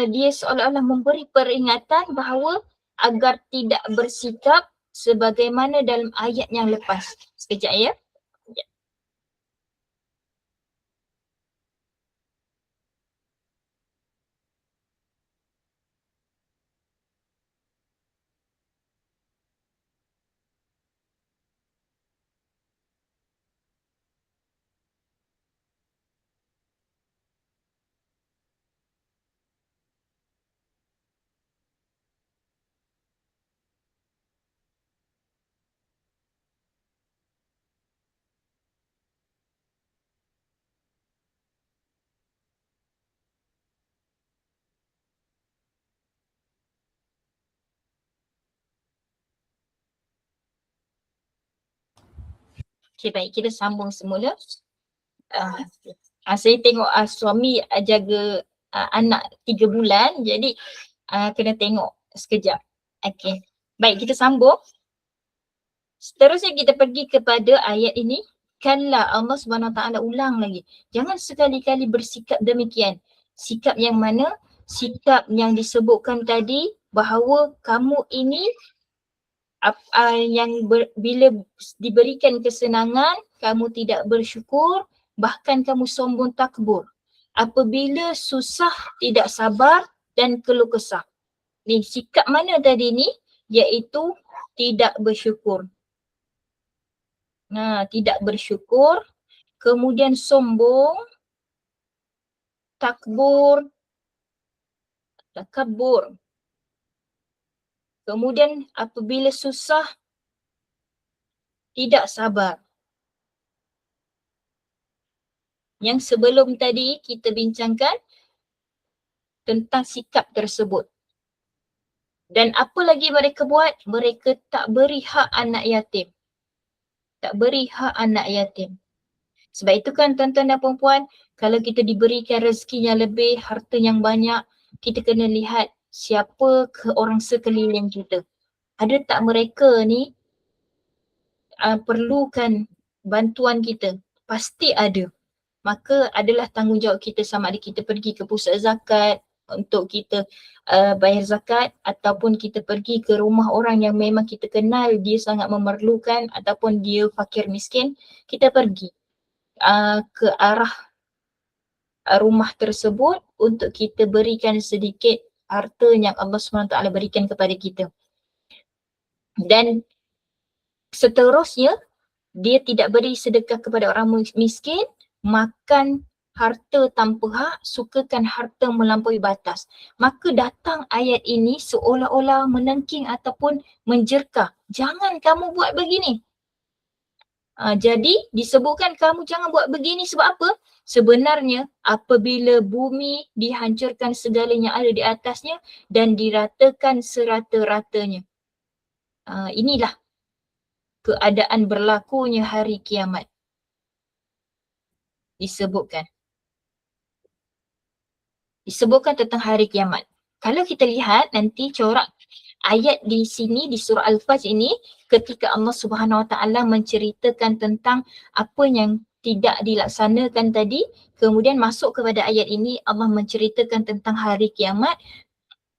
dia seolah-olah memberi peringatan bahawa agar tidak bersikap sebagaimana dalam ayat yang lepas. Sekejap ya. Okay, baik, kita sambung semula. Saya tengok suami jaga anak 3 bulan, jadi kena tengok sekejap. Okay, baik, kita sambung. Seterusnya kita pergi kepada ayat ini. Kalla, Allah SWT ulang lagi. Jangan sekali-kali bersikap demikian. Sikap yang mana? Sikap yang disebutkan tadi bahawa kamu ini bila diberikan kesenangan, kamu tidak bersyukur, bahkan kamu sombong takbur. Apabila susah, tidak sabar dan keluh kesah. Ni sikap mana tadi ni? Iaitu tidak bersyukur. Tidak bersyukur, kemudian sombong, takbur, takabur. Kemudian apabila susah, tidak sabar. Yang sebelum tadi kita bincangkan tentang sikap tersebut. Dan apa lagi mereka buat? Mereka tak beri hak anak yatim. Tak beri hak anak yatim. Sebab itu kan tuan-tuan dan puan-puan, kalau kita diberikan rezeki yang lebih, harta yang banyak, kita kena lihat siapa ke orang sekeliling kita. Ada tak mereka ni perlukan bantuan kita? Pasti ada. Maka adalah tanggungjawab kita sama ada kita pergi ke pusat zakat untuk kita bayar zakat, ataupun kita pergi ke rumah orang yang memang kita kenal dia sangat memerlukan ataupun dia fakir miskin, kita pergi ke arah rumah tersebut untuk kita berikan sedikit harta yang Allah SWT berikan kepada kita. Dan seterusnya, dia tidak beri sedekah kepada orang miskin, makan harta tanpa hak, sukakan harta melampaui batas. Maka datang ayat ini seolah-olah menengking ataupun menjerkah. Jangan kamu buat begini. Jadi disebutkan kamu jangan buat begini sebab apa? Sebenarnya apabila bumi dihancurkan segala yang ada di atasnya dan diratakan serata-ratanya. Inilah keadaan berlakunya hari kiamat. Disebutkan tentang hari kiamat. Kalau kita lihat nanti corak ayat di sini di surah Al-Fajr ini, ketika Allah Subhanahu Wa Taala menceritakan tentang apa yang tidak dilaksanakan tadi, kemudian masuk kepada ayat ini Allah menceritakan tentang hari kiamat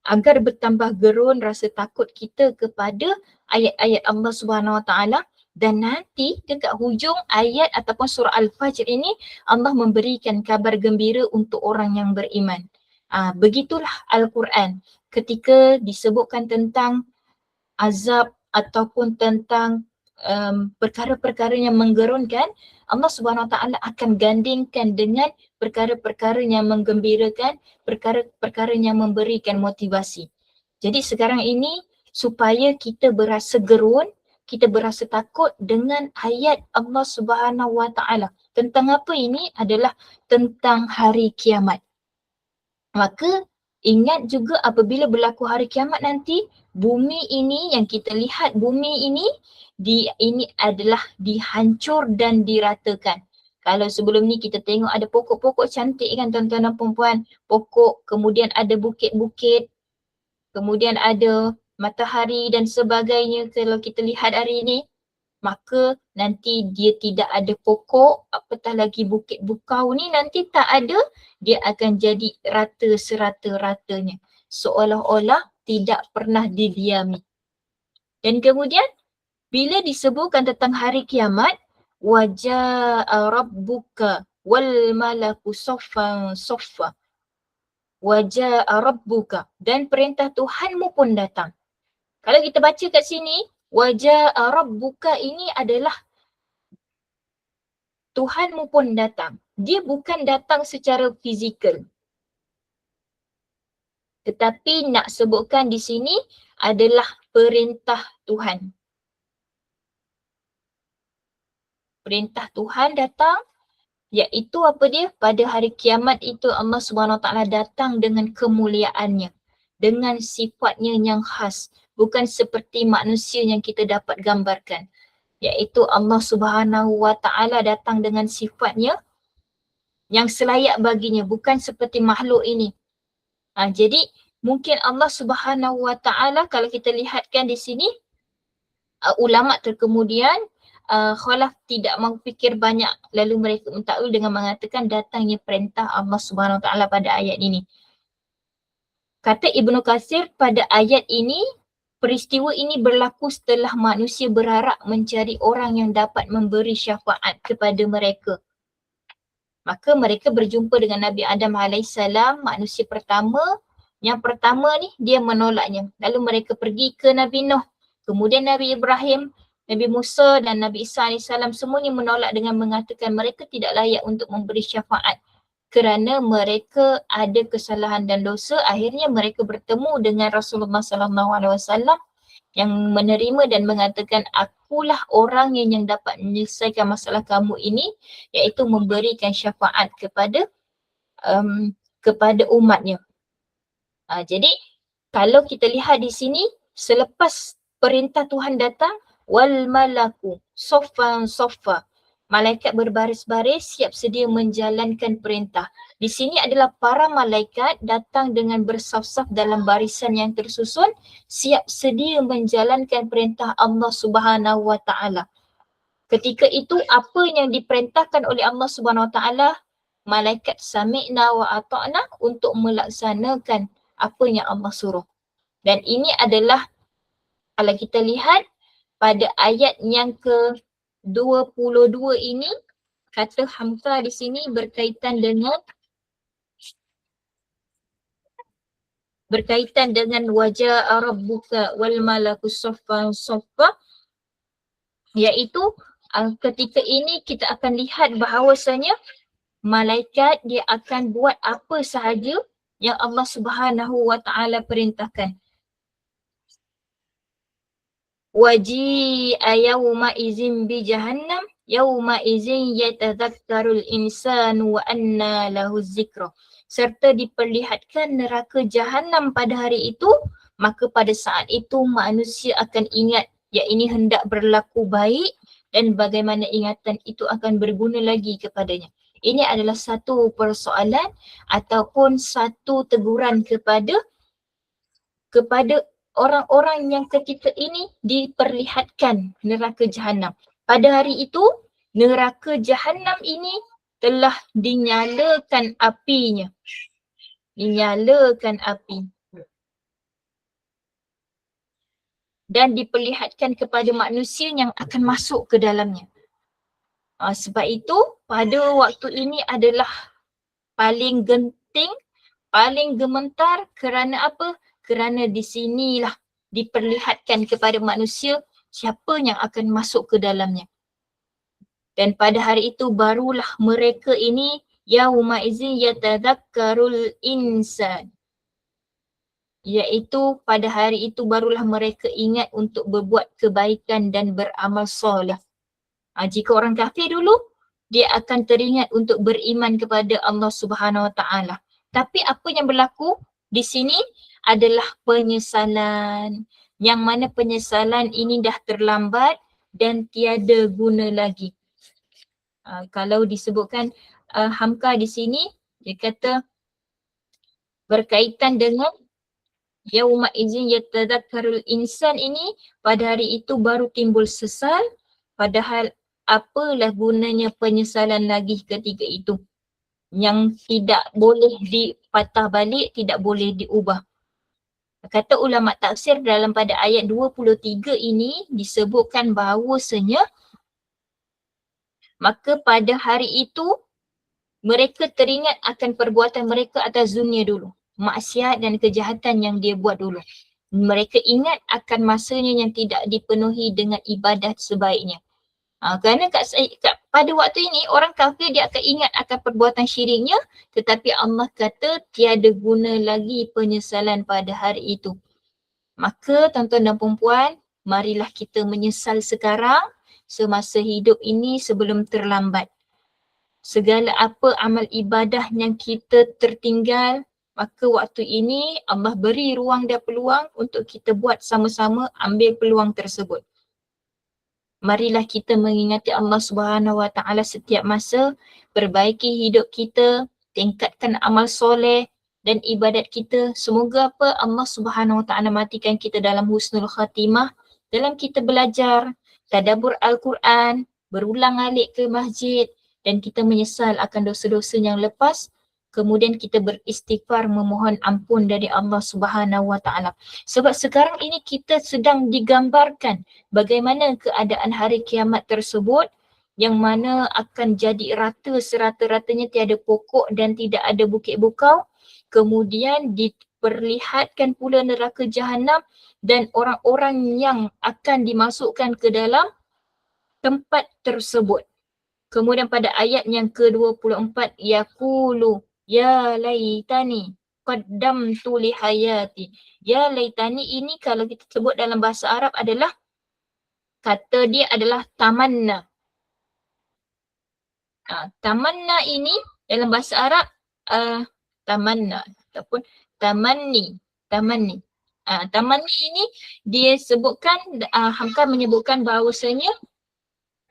agar bertambah gerun rasa takut kita kepada ayat-ayat Allah Subhanahu Wa Taala. Dan nanti dekat hujung ayat ataupun surah Al-Fajr ini Allah memberikan kabar gembira untuk orang yang beriman. Begitulah Al-Quran. Ketika disebutkan tentang azab ataupun tentang perkara-perkara yang menggerunkan, Allah Subhanahu Wa Taala akan gandingkan dengan perkara-perkara yang menggembirakan, perkara-perkara yang memberikan motivasi. Jadi sekarang ini supaya kita berasa gerun, kita berasa takut dengan ayat Allah Subhanahu Wa Taala. Tentang apa ini? Adalah tentang hari kiamat. Maka ingat juga apabila berlaku hari kiamat nanti, bumi ini yang kita lihat, bumi ini adalah dihancur dan diratakan. Kalau sebelum ni kita tengok ada pokok-pokok cantik kan tuan-tuan dan puan-puan, pokok, kemudian ada bukit-bukit, kemudian ada matahari dan sebagainya. Kalau kita lihat hari ini, maka nanti dia tidak ada pokok, apatah lagi bukit bukau ni nanti tak ada, dia akan jadi rata serata-ratanya, seolah-olah tidak pernah didiami. Dan kemudian bila disebutkan tentang hari kiamat, waja'a rabbuka wal malaku saffan saffa, waja'a rabbuka, dan perintah Tuhanmu pun datang. Kalau kita baca kat sini, waja'a rabbuka ini adalah Tuhanmu pun datang. Dia bukan datang secara fizikal. Tetapi nak sebutkan di sini adalah perintah Tuhan. Perintah Tuhan datang, iaitu apa dia? Pada hari kiamat itu Allah SWT datang dengan kemuliaannya, dengan sifatnya yang khas. Bukan seperti manusia yang kita dapat gambarkan. iaitu Allah Subhanahu wa Ta'ala datang dengan sifatnya yang selayak baginya, bukan seperti makhluk ini. Jadi mungkin Allah Subhanahu wa Ta'ala, kalau kita lihatkan di sini, ulama terkemudian khalaf tidak mahu fikir banyak, lalu mereka mentakwil dengan mengatakan datangnya perintah Allah Subhanahu wa Ta'ala pada ayat ini. Kata Ibnu Katsir, pada ayat ini peristiwa ini berlaku setelah manusia berharap mencari orang yang dapat memberi syafaat kepada mereka. Maka mereka berjumpa dengan Nabi Adam AS, manusia pertama. Yang pertama ni dia menolaknya. Lalu mereka pergi ke Nabi Nuh, kemudian Nabi Ibrahim, Nabi Musa dan Nabi Isa AS semuanya menolak dengan mengatakan mereka tidak layak untuk memberi syafaat kerana mereka ada kesalahan dan dosa. Akhirnya mereka bertemu dengan Rasulullah SAW yang menerima dan mengatakan, akulah orang yang dapat menyelesaikan masalah kamu ini, iaitu memberikan syafaat kepada umatnya. Jadi kalau kita lihat di sini, selepas perintah Tuhan datang, wal malaku soffan soffa, malaikat berbaris-baris siap sedia menjalankan perintah. Di sini adalah para malaikat datang dengan bersaf-saf dalam barisan yang tersusun, siap sedia menjalankan perintah Allah Subhanahu wa Ta'ala. Ketika itu apa yang diperintahkan oleh Allah Subhanahu wa Ta'ala, malaikat sami'na wa ata'na untuk melaksanakan apa yang Allah suruh. Dan ini adalah, kalau kita lihat pada ayat yang ke-22 ini, kata Hamka di sini berkaitan dengan wajah rabbuka wal malaku saffan saffa, iaitu ketika ini kita akan lihat bahawasanya malaikat dia akan buat apa sahaja yang Allah Subhanahu wa Ta'ala perintahkan. Waji'a yawma izin bi jahannam yawma izin yatadhakkarul insanu wa anna lahu zikra. Serta diperlihatkan neraka Jahannam pada hari itu, maka pada saat itu manusia akan ingat, ya ini hendak berlaku baik dan bagaimana ingatan itu akan berguna lagi kepadanya. Ini adalah satu persoalan ataupun satu teguran kepada orang-orang yang ketika ini diperlihatkan neraka Jahannam. Pada hari itu, neraka Jahannam ini telah dinyalakan apinya. Dinyalakan api. Dan diperlihatkan kepada manusia yang akan masuk ke dalamnya. Sebab itu, pada waktu ini adalah paling genting, paling gementar. Kerana apa? Kerana di sinilah diperlihatkan kepada manusia siapa yang akan masuk ke dalamnya. Dan pada hari itu barulah mereka ini yauma izin yatadhakkarul insan, iaitu pada hari itu barulah mereka ingat untuk berbuat kebaikan dan beramal soleh. Jika orang kafir dulu, dia akan teringat untuk beriman kepada Allah Subhanahu wa Ta'ala. Tapi apa yang berlaku di sini adalah penyesalan, yang mana penyesalan ini dah terlambat dan tiada guna lagi. Kalau disebutkan Hamka di sini, dia kata berkaitan dengan yauma izin yatadhakkarul insan ini, pada hari itu baru timbul sesal, padahal apalah gunanya penyesalan lagi ketika itu, yang tidak boleh dipatah balik, tidak boleh diubah. Kata ulama tafsir dalam pada ayat 23 ini disebutkan bahawasanya maka pada hari itu mereka teringat akan perbuatan mereka atas dunia dulu, maksiat dan kejahatan yang dia buat dulu. Mereka ingat akan masanya yang tidak dipenuhi dengan ibadat sebaiknya. Kerana pada waktu ini orang kafir dia akan ingat akan perbuatan syiriknya, tetapi Allah kata tiada guna lagi penyesalan pada hari itu. Maka tuan-tuan dan puan-puan, marilah kita menyesal sekarang semasa hidup ini sebelum terlambat. Segala apa amal ibadah yang kita tertinggal, maka waktu ini Allah beri ruang dan peluang untuk kita buat sama-sama, ambil peluang tersebut. marilah kita mengingati Allah Subhanahu Wa Taala setiap masa, perbaiki hidup kita, tingkatkan amal soleh dan ibadat kita. Semoga Allah Subhanahu Wa Taala matikan kita dalam husnul khatimah, dalam kita belajar, tadabbur Al-Quran, berulang-alik ke masjid dan kita menyesal akan dosa-dosa yang lepas. Kemudian kita beristighfar memohon ampun dari Allah Subhanahu Wa Taala. Sebab sekarang ini kita sedang digambarkan bagaimana keadaan hari kiamat tersebut yang mana akan jadi rata serata-ratanya, tiada pokok dan tidak ada bukit bukau. Kemudian diperlihatkan pula neraka jahanam dan orang-orang yang akan dimasukkan ke dalam tempat tersebut. Kemudian pada ayat yang ke-24, yaqulu ya laitani qaddamtu li hayati. Ya laitani ini kalau kita sebut dalam bahasa Arab adalah, kata dia adalah tamanna. Tamanna ini dalam bahasa Arab tamanna ataupun tamanni. Tamanni ini dia sebutkan, Hamka menyebutkan bahawasanya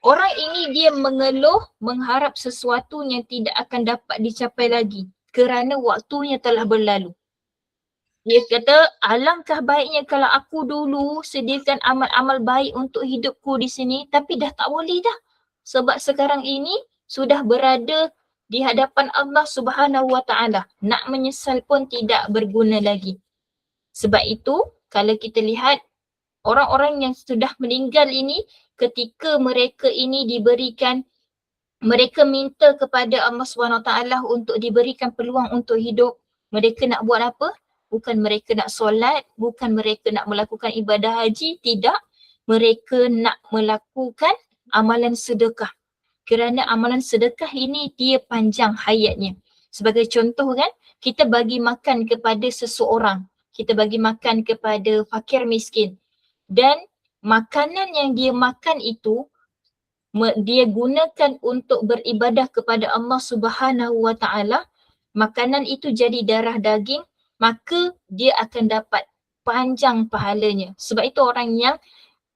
orang ini dia mengeluh, mengharap sesuatu yang tidak akan dapat dicapai lagi kerana waktunya telah berlalu. Dia kata, alangkah baiknya kalau aku dulu sediakan amal-amal baik untuk hidupku di sini, tapi dah tak boleh dah. Sebab sekarang ini sudah berada di hadapan Allah Subhanahu Wa Taala. Nak menyesal pun tidak berguna lagi. Sebab itu, kalau kita lihat orang-orang yang sudah meninggal ini, ketika mereka ini diberikan, mereka minta kepada Allah SWT untuk diberikan peluang untuk hidup. Mereka nak buat apa? Bukan mereka nak solat, bukan mereka nak melakukan ibadah haji, tidak. Mereka nak melakukan amalan sedekah. Kerana amalan sedekah ini dia panjang hayatnya. Sebagai contoh kan, kita bagi makan kepada seseorang. Kita bagi makan kepada fakir miskin. Dan makanan yang dia makan itu dia gunakan untuk beribadah kepada Allah Subhanahu Wa Taala. Makanan itu jadi darah daging, maka dia akan dapat panjang pahalanya. Sebab itu orang yang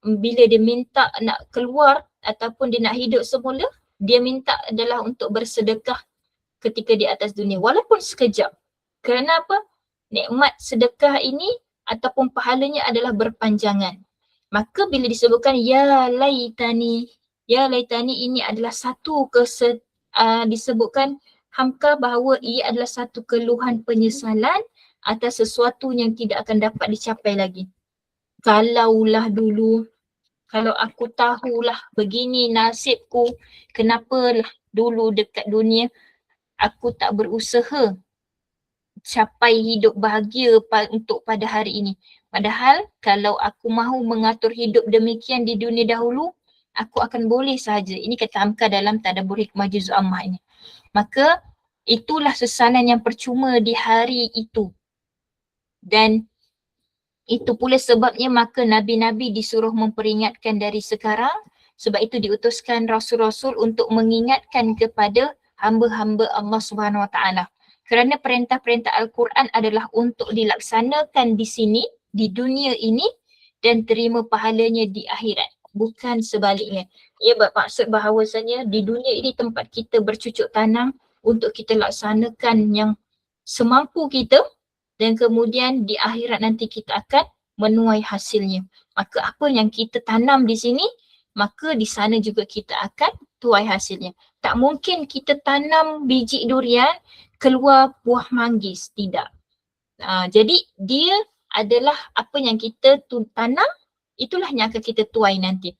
bila dia minta nak keluar ataupun dia nak hidup semula, dia minta adalah untuk bersedekah ketika di atas dunia walaupun sekejap. Kerana apa? Nikmat sedekah ini ataupun pahalanya adalah berpanjangan. Maka bila disebutkan ya laitani ini adalah satu disebutkan Hamka bahawa ia adalah satu keluhan penyesalan atas sesuatu yang tidak akan dapat dicapai lagi. Kalaulah dulu, kalau aku tahulah begini nasibku, kenapalah dulu dekat dunia aku tak berusaha capai hidup bahagia untuk pada hari ini. Padahal kalau aku mahu mengatur hidup demikian di dunia dahulu, aku akan boleh sahaja. Ini kata Hamka dalam Tadabbur Hikmah Juz' Ammah ini. Maka itulah sesalan yang percuma di hari itu. Dan itu pula sebabnya maka Nabi-Nabi disuruh memperingatkan dari sekarang. Sebab itu diutuskan Rasul-Rasul untuk mengingatkan kepada hamba-hamba Allah Subhanahu Wa Taala. Kerana perintah-perintah Al-Quran adalah untuk dilaksanakan di sini, di dunia ini dan terima pahalanya di akhirat. Bukan sebaliknya. Ia bermaksud bahawasanya di dunia ini tempat kita bercucuk tanam untuk kita laksanakan yang semampu kita dan kemudian di akhirat nanti kita akan menuai hasilnya. Maka apa yang kita tanam di sini, maka di sana juga kita akan tuai hasilnya. Tak mungkin kita tanam biji durian keluar buah manggis, tidak. Jadi dia adalah apa yang kita tanam, itulah yang akan kita tuai nanti.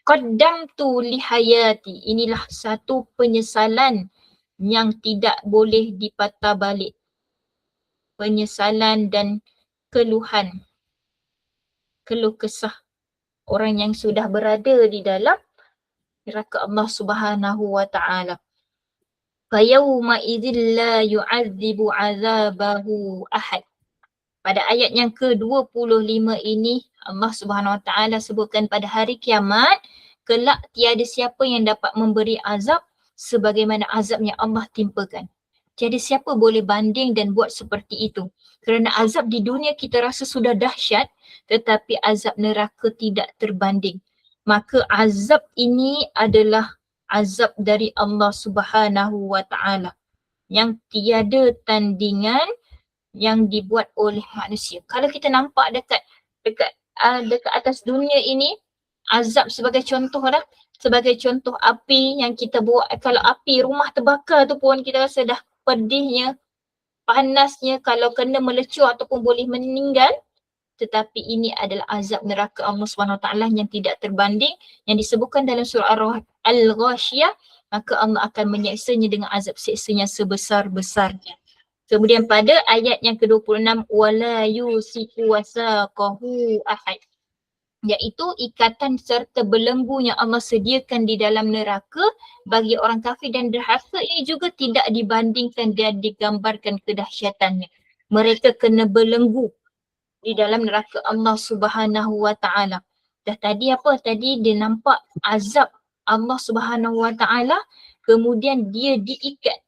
Qaddamtu li hayati, inilah satu penyesalan yang tidak boleh dipatah balik. Penyesalan dan keluhan, keluh kesah orang yang sudah berada di dalam neraka Allah Subhanahu Wa Taala. Fayawma idzil la yu'adzibu 'adzabahu ahad. Pada ayat yang ke-25 ini Allah Subhanahu Wa Taala sebutkan pada hari kiamat kelak tiada siapa yang dapat memberi azab sebagaimana azab yang Allah timpakan. Tiada siapa boleh banding dan buat seperti itu. Kerana azab di dunia kita rasa sudah dahsyat, tetapi azab neraka tidak terbanding. maka azab ini adalah azab dari Allah Subhanahu wa Ta'ala yang tiada tandingan yang dibuat oleh manusia. Kalau kita nampak dekat atas dunia ini, azab sebagai contoh dah, sebagai contoh api yang kita buat. Kalau api rumah terbakar tu pun kita rasa dah pedihnya, panasnya, kalau kena melecur ataupun boleh meninggal. Tetapi ini adalah azab neraka Allah SWT yang tidak terbanding, yang disebutkan dalam surah Al-Ghashiyah, maka Allah akan menyeksanya dengan azab seksanya sebesar-besarnya. Kemudian pada ayat yang ke-26, wala yusiku wasaqahu ahad, iaitu ikatan serta belenggu yang Allah sediakan di dalam neraka bagi orang kafir dan derhaka ini juga tidak dibandingkan dan digambarkan kedahsyatannya. Mereka kena belenggu di dalam neraka Allah Subhanahu wa Ta'ala. Dah tadi apa? Tadi dia nampak azab Allah Subhanahu wa Ta'ala, kemudian dia diikat.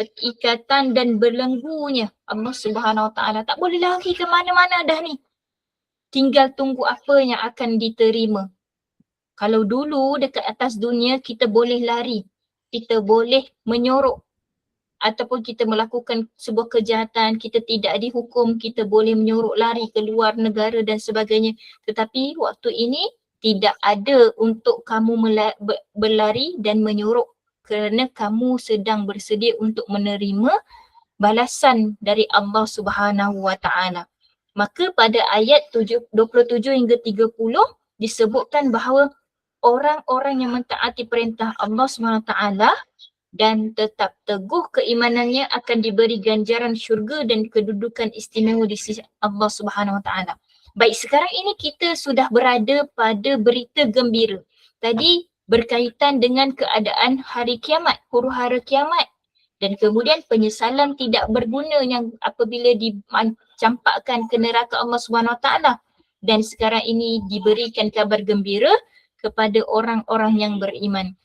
Ikatan dan belenggunya Allah Subhanahu wa Ta'ala. Tak boleh lari ke mana-mana dah ni. Tinggal tunggu apa yang akan diterima. Kalau dulu dekat atas dunia kita boleh lari, kita boleh menyorok, ataupun kita melakukan sebuah kejahatan, kita tidak dihukum, kita boleh menyorok lari ke luar negara dan sebagainya. Tetapi waktu ini tidak ada untuk kamu berlari dan menyorok kerana kamu sedang bersedia untuk menerima balasan dari Allah Subhanahu wa Ta'ala. Maka pada ayat 27 hingga 30 disebutkan bahawa orang-orang yang mentaati perintah Allah Subhanahu wa Ta'ala dan tetap teguh keimanannya akan diberi ganjaran syurga dan kedudukan istimewa di sisi Allah Subhanahu wa Ta'ala. Baik, sekarang ini kita sudah berada pada berita gembira. Tadi berkaitan dengan keadaan hari kiamat, huru-hara kiamat, dan kemudian penyesalan tidak berguna yang apabila dicampakkan ke neraka Allah Subhanahu wa Ta'ala. Dan sekarang ini diberikan kabar gembira kepada orang-orang yang beriman.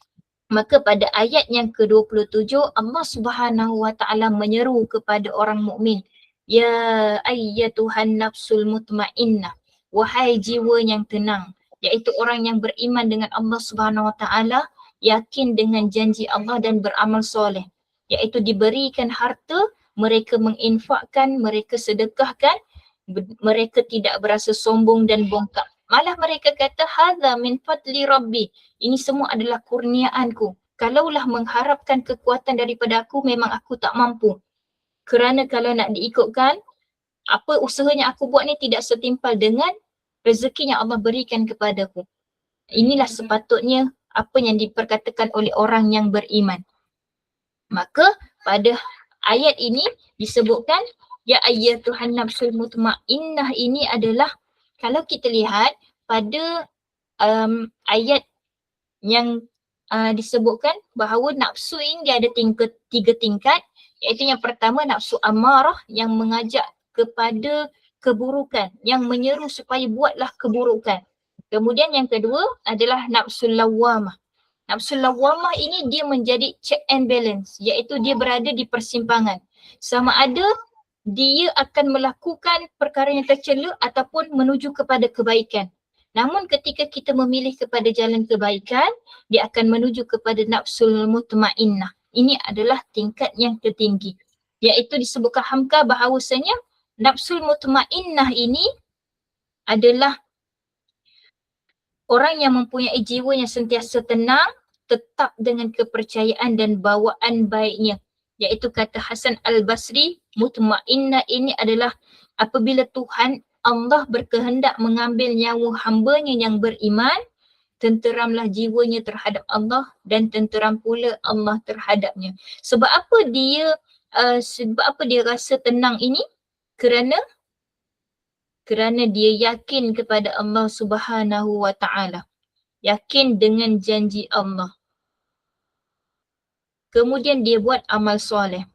Maka pada ayat yang ke-27 Allah Subhanahu wa Ta'ala menyeru kepada orang mukmin, ya ayyatuhan nafsul mutmainnah, wahai jiwa yang tenang, iaitu orang yang beriman dengan Allah Subhanahu wa Ta'ala, yakin dengan janji Allah dan beramal soleh, iaitu diberikan harta, mereka menginfakkan, mereka sedekahkan, mereka tidak berasa sombong dan bongkak. Malah mereka kata, hadza min fadli rabbi, ini semua adalah kurniaanku. Kalaulah mengharapkan kekuatan daripada aku, memang aku tak mampu. Kerana kalau nak diikutkan, apa usahanya aku buat ni tidak setimpal dengan rezeki yang Allah berikan kepadaku. Inilah sepatutnya apa yang diperkatakan oleh orang yang beriman. Maka pada ayat ini disebutkan, ya ayyatuhan nafsul mutmainnah ini adalah, kalau kita lihat pada ayat yang disebutkan bahawa nafsu ini dia ada tiga tingkat, iaitu yang pertama nafsu amarah yang mengajak kepada keburukan, yang menyeru supaya buatlah keburukan. Kemudian yang kedua adalah nafsu lawamah. Nafsu lawamah ini dia menjadi check and balance, iaitu dia berada di persimpangan. Sama ada dia akan melakukan perkara yang tercela ataupun menuju kepada kebaikan. Namun ketika kita memilih kepada jalan kebaikan, dia akan menuju kepada nafsul mutmainnah. Ini adalah tingkat yang tertinggi. Iaitu disebutkan Hamka bahawasanya nafsul mutmainnah ini adalah orang yang mempunyai jiwa yang sentiasa tenang, tetap dengan kepercayaan dan bawaan baiknya. Iaitu kata Hasan Al-Basri, mutmainnah ini adalah apabila Tuhan Allah berkehendak mengambil nyawa hambanya yang beriman, tenteramlah jiwanya terhadap Allah dan tenteram pula Allah terhadapnya. Sebab apa dia rasa tenang ini? Kerana dia yakin kepada Allah Subhanahu wa Ta'ala. Yakin dengan janji Allah. Kemudian dia buat amal soleh.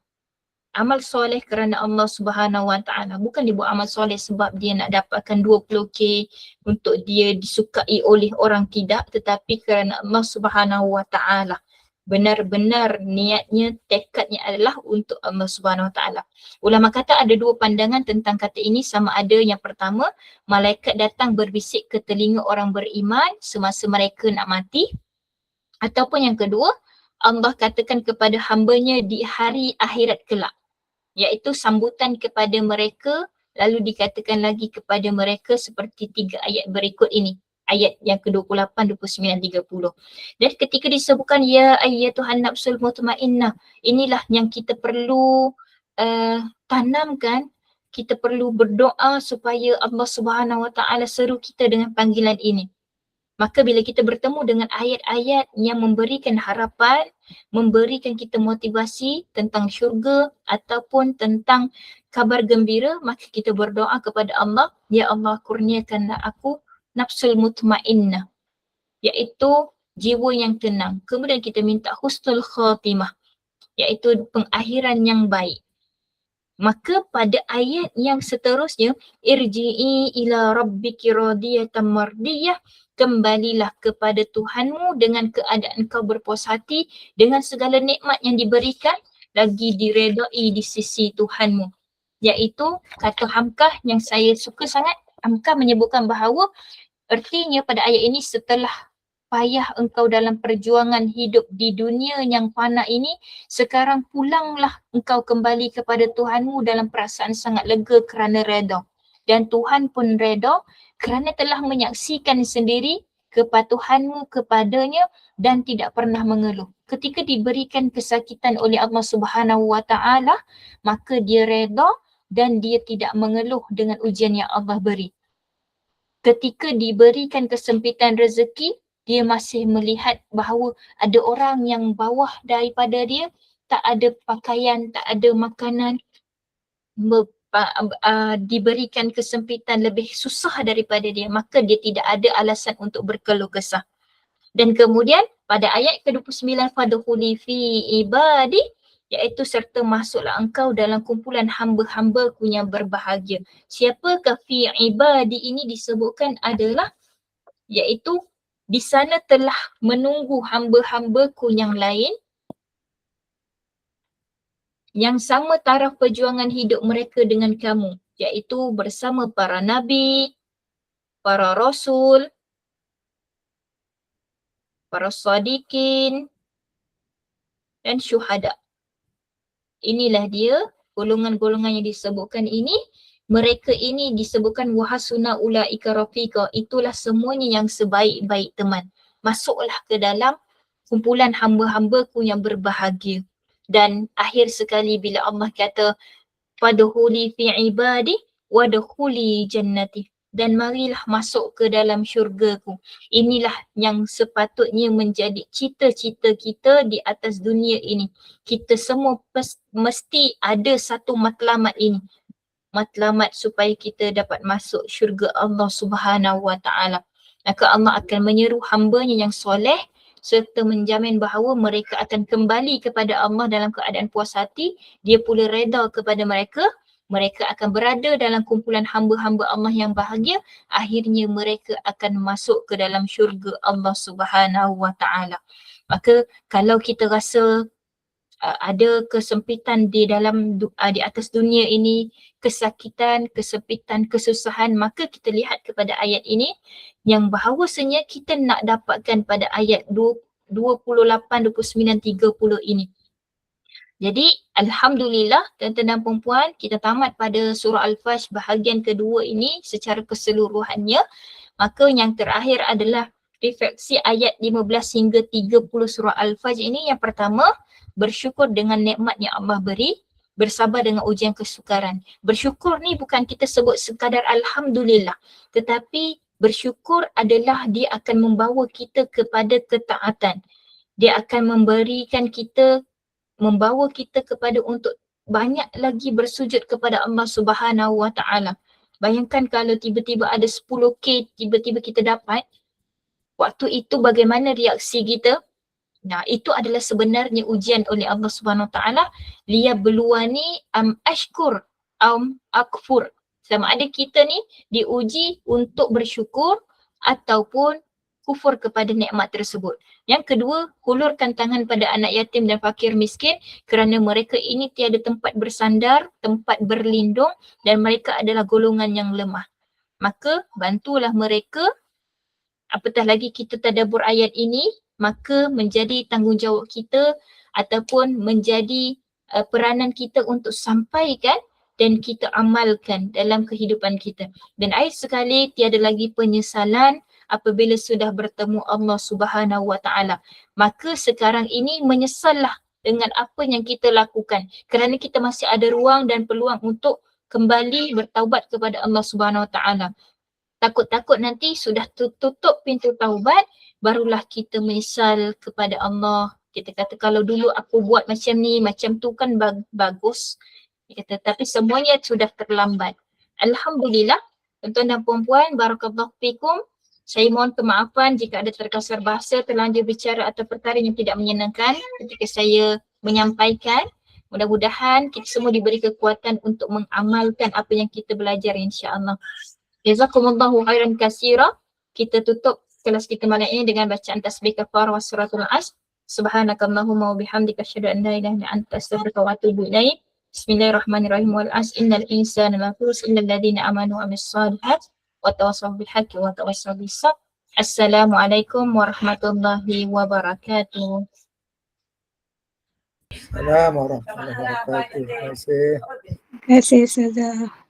Amal soleh kerana Allah Subhanahu wa Ta'ala. Bukan dia buat amal soleh sebab dia nak dapatkan 20k untuk dia disukai oleh orang, tidak. Tetapi kerana Allah Subhanahu wa Ta'ala. benar-benar niatnya, tekadnya adalah untuk Allah Subhanahu Wa Taala. Ulama kata ada dua pandangan tentang kata ini, sama ada yang pertama, malaikat datang berbisik ke telinga orang beriman semasa mereka nak mati, ataupun yang kedua, Allah katakan kepada hambanya di hari akhirat kelak, iaitu sambutan kepada mereka, lalu dikatakan lagi kepada mereka seperti 3 ayat berikut ini. Ayat yang ke-28, 29, 30. Dan ketika disebutkan ya ayyatuhan nafsul mutmainnah, inilah yang kita perlu tanamkan. Kita perlu berdoa supaya Allah Subhanahu Wa Taala seru kita dengan panggilan ini. Maka bila kita bertemu dengan ayat-ayat yang memberikan harapan, memberikan kita motivasi tentang syurga ataupun tentang kabar gembira, maka kita berdoa kepada Allah, ya Allah kurniakanlah aku nafsul mutmainnah, iaitu jiwa yang tenang. Kemudian kita minta husnul khatimah, iaitu pengakhiran yang baik. Maka pada ayat yang seterusnya, irji'i ila rabbiki radiyatan mardiyah, kembalilah kepada Tuhanmu dengan keadaan kau berpuas hati dengan segala nikmat yang diberikan, lagi diredai di sisi Tuhanmu. Iaitu kata Hamkah yang saya suka sangat. Hamkah menyebutkan bahawa artinya pada ayat ini, setelah payah engkau dalam perjuangan hidup di dunia yang fana ini, sekarang pulanglah engkau kembali kepada Tuhanmu dalam perasaan sangat lega kerana reda. Dan Tuhan pun reda kerana telah menyaksikan sendiri kepatuhanmu kepadanya dan tidak pernah mengeluh. Ketika diberikan kesakitan oleh Allah Subhanahu Wa Taala, maka dia reda dan dia tidak mengeluh dengan ujian yang Allah beri. Ketika diberikan kesempitan rezeki, dia masih melihat bahawa ada orang yang bawah daripada dia, tak ada pakaian, tak ada makanan, diberikan kesempitan lebih susah daripada dia, maka dia tidak ada alasan untuk berkeluh kesah. Dan kemudian pada ayat ke-29, fadkhuli fi ibadi, iaitu serta masuklah engkau dalam kumpulan hamba-hambaku yang berbahagia. Siapakah fi ibadi ini disebutkan adalah, iaitu di sana telah menunggu hamba-hambaku yang lain yang sama taraf perjuangan hidup mereka dengan kamu, iaitu bersama para nabi, para rasul, para sadiqin dan syuhada. Inilah dia golongan-golongan yang disebutkan ini. Mereka ini disebutkan wahasuna ulaika rafiqa, itulah semuanya yang sebaik-baik teman. Masuklah ke dalam kumpulan hamba-hambaku yang berbahagia. Dan akhir sekali bila Allah kata fadkhuli fi ibadi wadkhuli jannati, dan marilah masuk ke dalam syurgaku. Inilah yang sepatutnya menjadi cita-cita kita di atas dunia ini. Kita semua mesti ada satu matlamat ini. Matlamat supaya kita dapat masuk syurga Allah Subhanahu Wa Taala. Maka Allah akan menyeru hambanya yang soleh serta menjamin bahawa mereka akan kembali kepada Allah dalam keadaan puas hati. Dia pula reda kepada mereka. Mereka akan berada dalam kumpulan hamba-hamba Allah yang bahagia. Akhirnya mereka akan masuk ke dalam syurga Allah Subhanahu Wa Taala. Maka kalau kita rasa ada kesempitan di dalam di atas dunia ini, kesakitan, kesempitan, kesusahan, maka kita lihat kepada ayat ini yang bahawasanya kita nak dapatkan pada ayat 28, 29, 30 ini. Jadi alhamdulillah tuan-tuan dan puan-puan, kita tamat pada surah Al-Fajr bahagian kedua ini secara keseluruhannya. Maka yang terakhir adalah refleksi ayat 15 hingga 30 surah Al-Fajr ini. Yang pertama, bersyukur dengan nikmat yang Allah beri, bersabar dengan ujian kesukaran. Bersyukur ni bukan kita sebut sekadar alhamdulillah, tetapi bersyukur adalah dia akan membawa kita kepada ketaatan. Dia akan membawa kita kepada untuk banyak lagi bersujud kepada Allah Subhanahu Wa Taala. Bayangkan kalau tiba-tiba ada 10K tiba-tiba kita dapat, waktu itu bagaimana reaksi kita? Nah, itu adalah sebenarnya ujian oleh Allah Subhanahu Wa Taala, liyabluwani am ashkur am akfur. Sama ada kita ni diuji untuk bersyukur ataupun kufur kepada nikmat tersebut. Yang kedua, hulurkan tangan pada anak yatim dan fakir miskin kerana mereka ini tiada tempat bersandar, tempat berlindung dan mereka adalah golongan yang lemah. Maka bantulah mereka, apatah lagi kita tadabbur ayat ini, maka menjadi tanggungjawab kita ataupun menjadi peranan kita untuk sampaikan dan kita amalkan dalam kehidupan kita. Dan akhir sekali, tiada lagi penyesalan apabila sudah bertemu Allah Subhanahu Wa Taala. Maka sekarang ini menyesallah dengan apa yang kita lakukan kerana kita masih ada ruang dan peluang untuk kembali bertaubat kepada Allah Subhanahu Wa Taala. Takut-takut nanti sudah tutup pintu taubat, barulah kita menyesal kepada Allah. Kita kata kalau dulu aku buat macam ni, macam tu kan bagus. Dia kata tapi semuanya sudah terlambat. Alhamdulillah, tuan-tuan dan puan-puan, barakallahu fikum. Saya mohon kemaafan jika ada terkasar bahasa, terlanjur bicara atau perkara yang tidak menyenangkan ketika saya menyampaikan. Mudah-mudahan kita semua diberi kekuatan untuk mengamalkan apa yang kita belajar insya-Allah. Jazakumullahu khairan katsira. Kita tutup kelas kita malam ini dengan bacaan tasbih kafarah wa suratul Asr. Subhanakallahumma wa bihamdika asyhadu an la ilaha illa anta astaghfiruka wa atubu ilaik. Bismillahirrahmanirrahim. Wal 'asr innal insana lafi khusr illa alladziina aamanu wa 'amilus shalihat wa tawassaw bil haqqi wa tawassaw bis sabr. Assalamualaikum warahmatullahi wabarakatuh. Assalamualaikum warahmatullahi wabarakatuh. Terima kasih. Terima kasih Ustazah.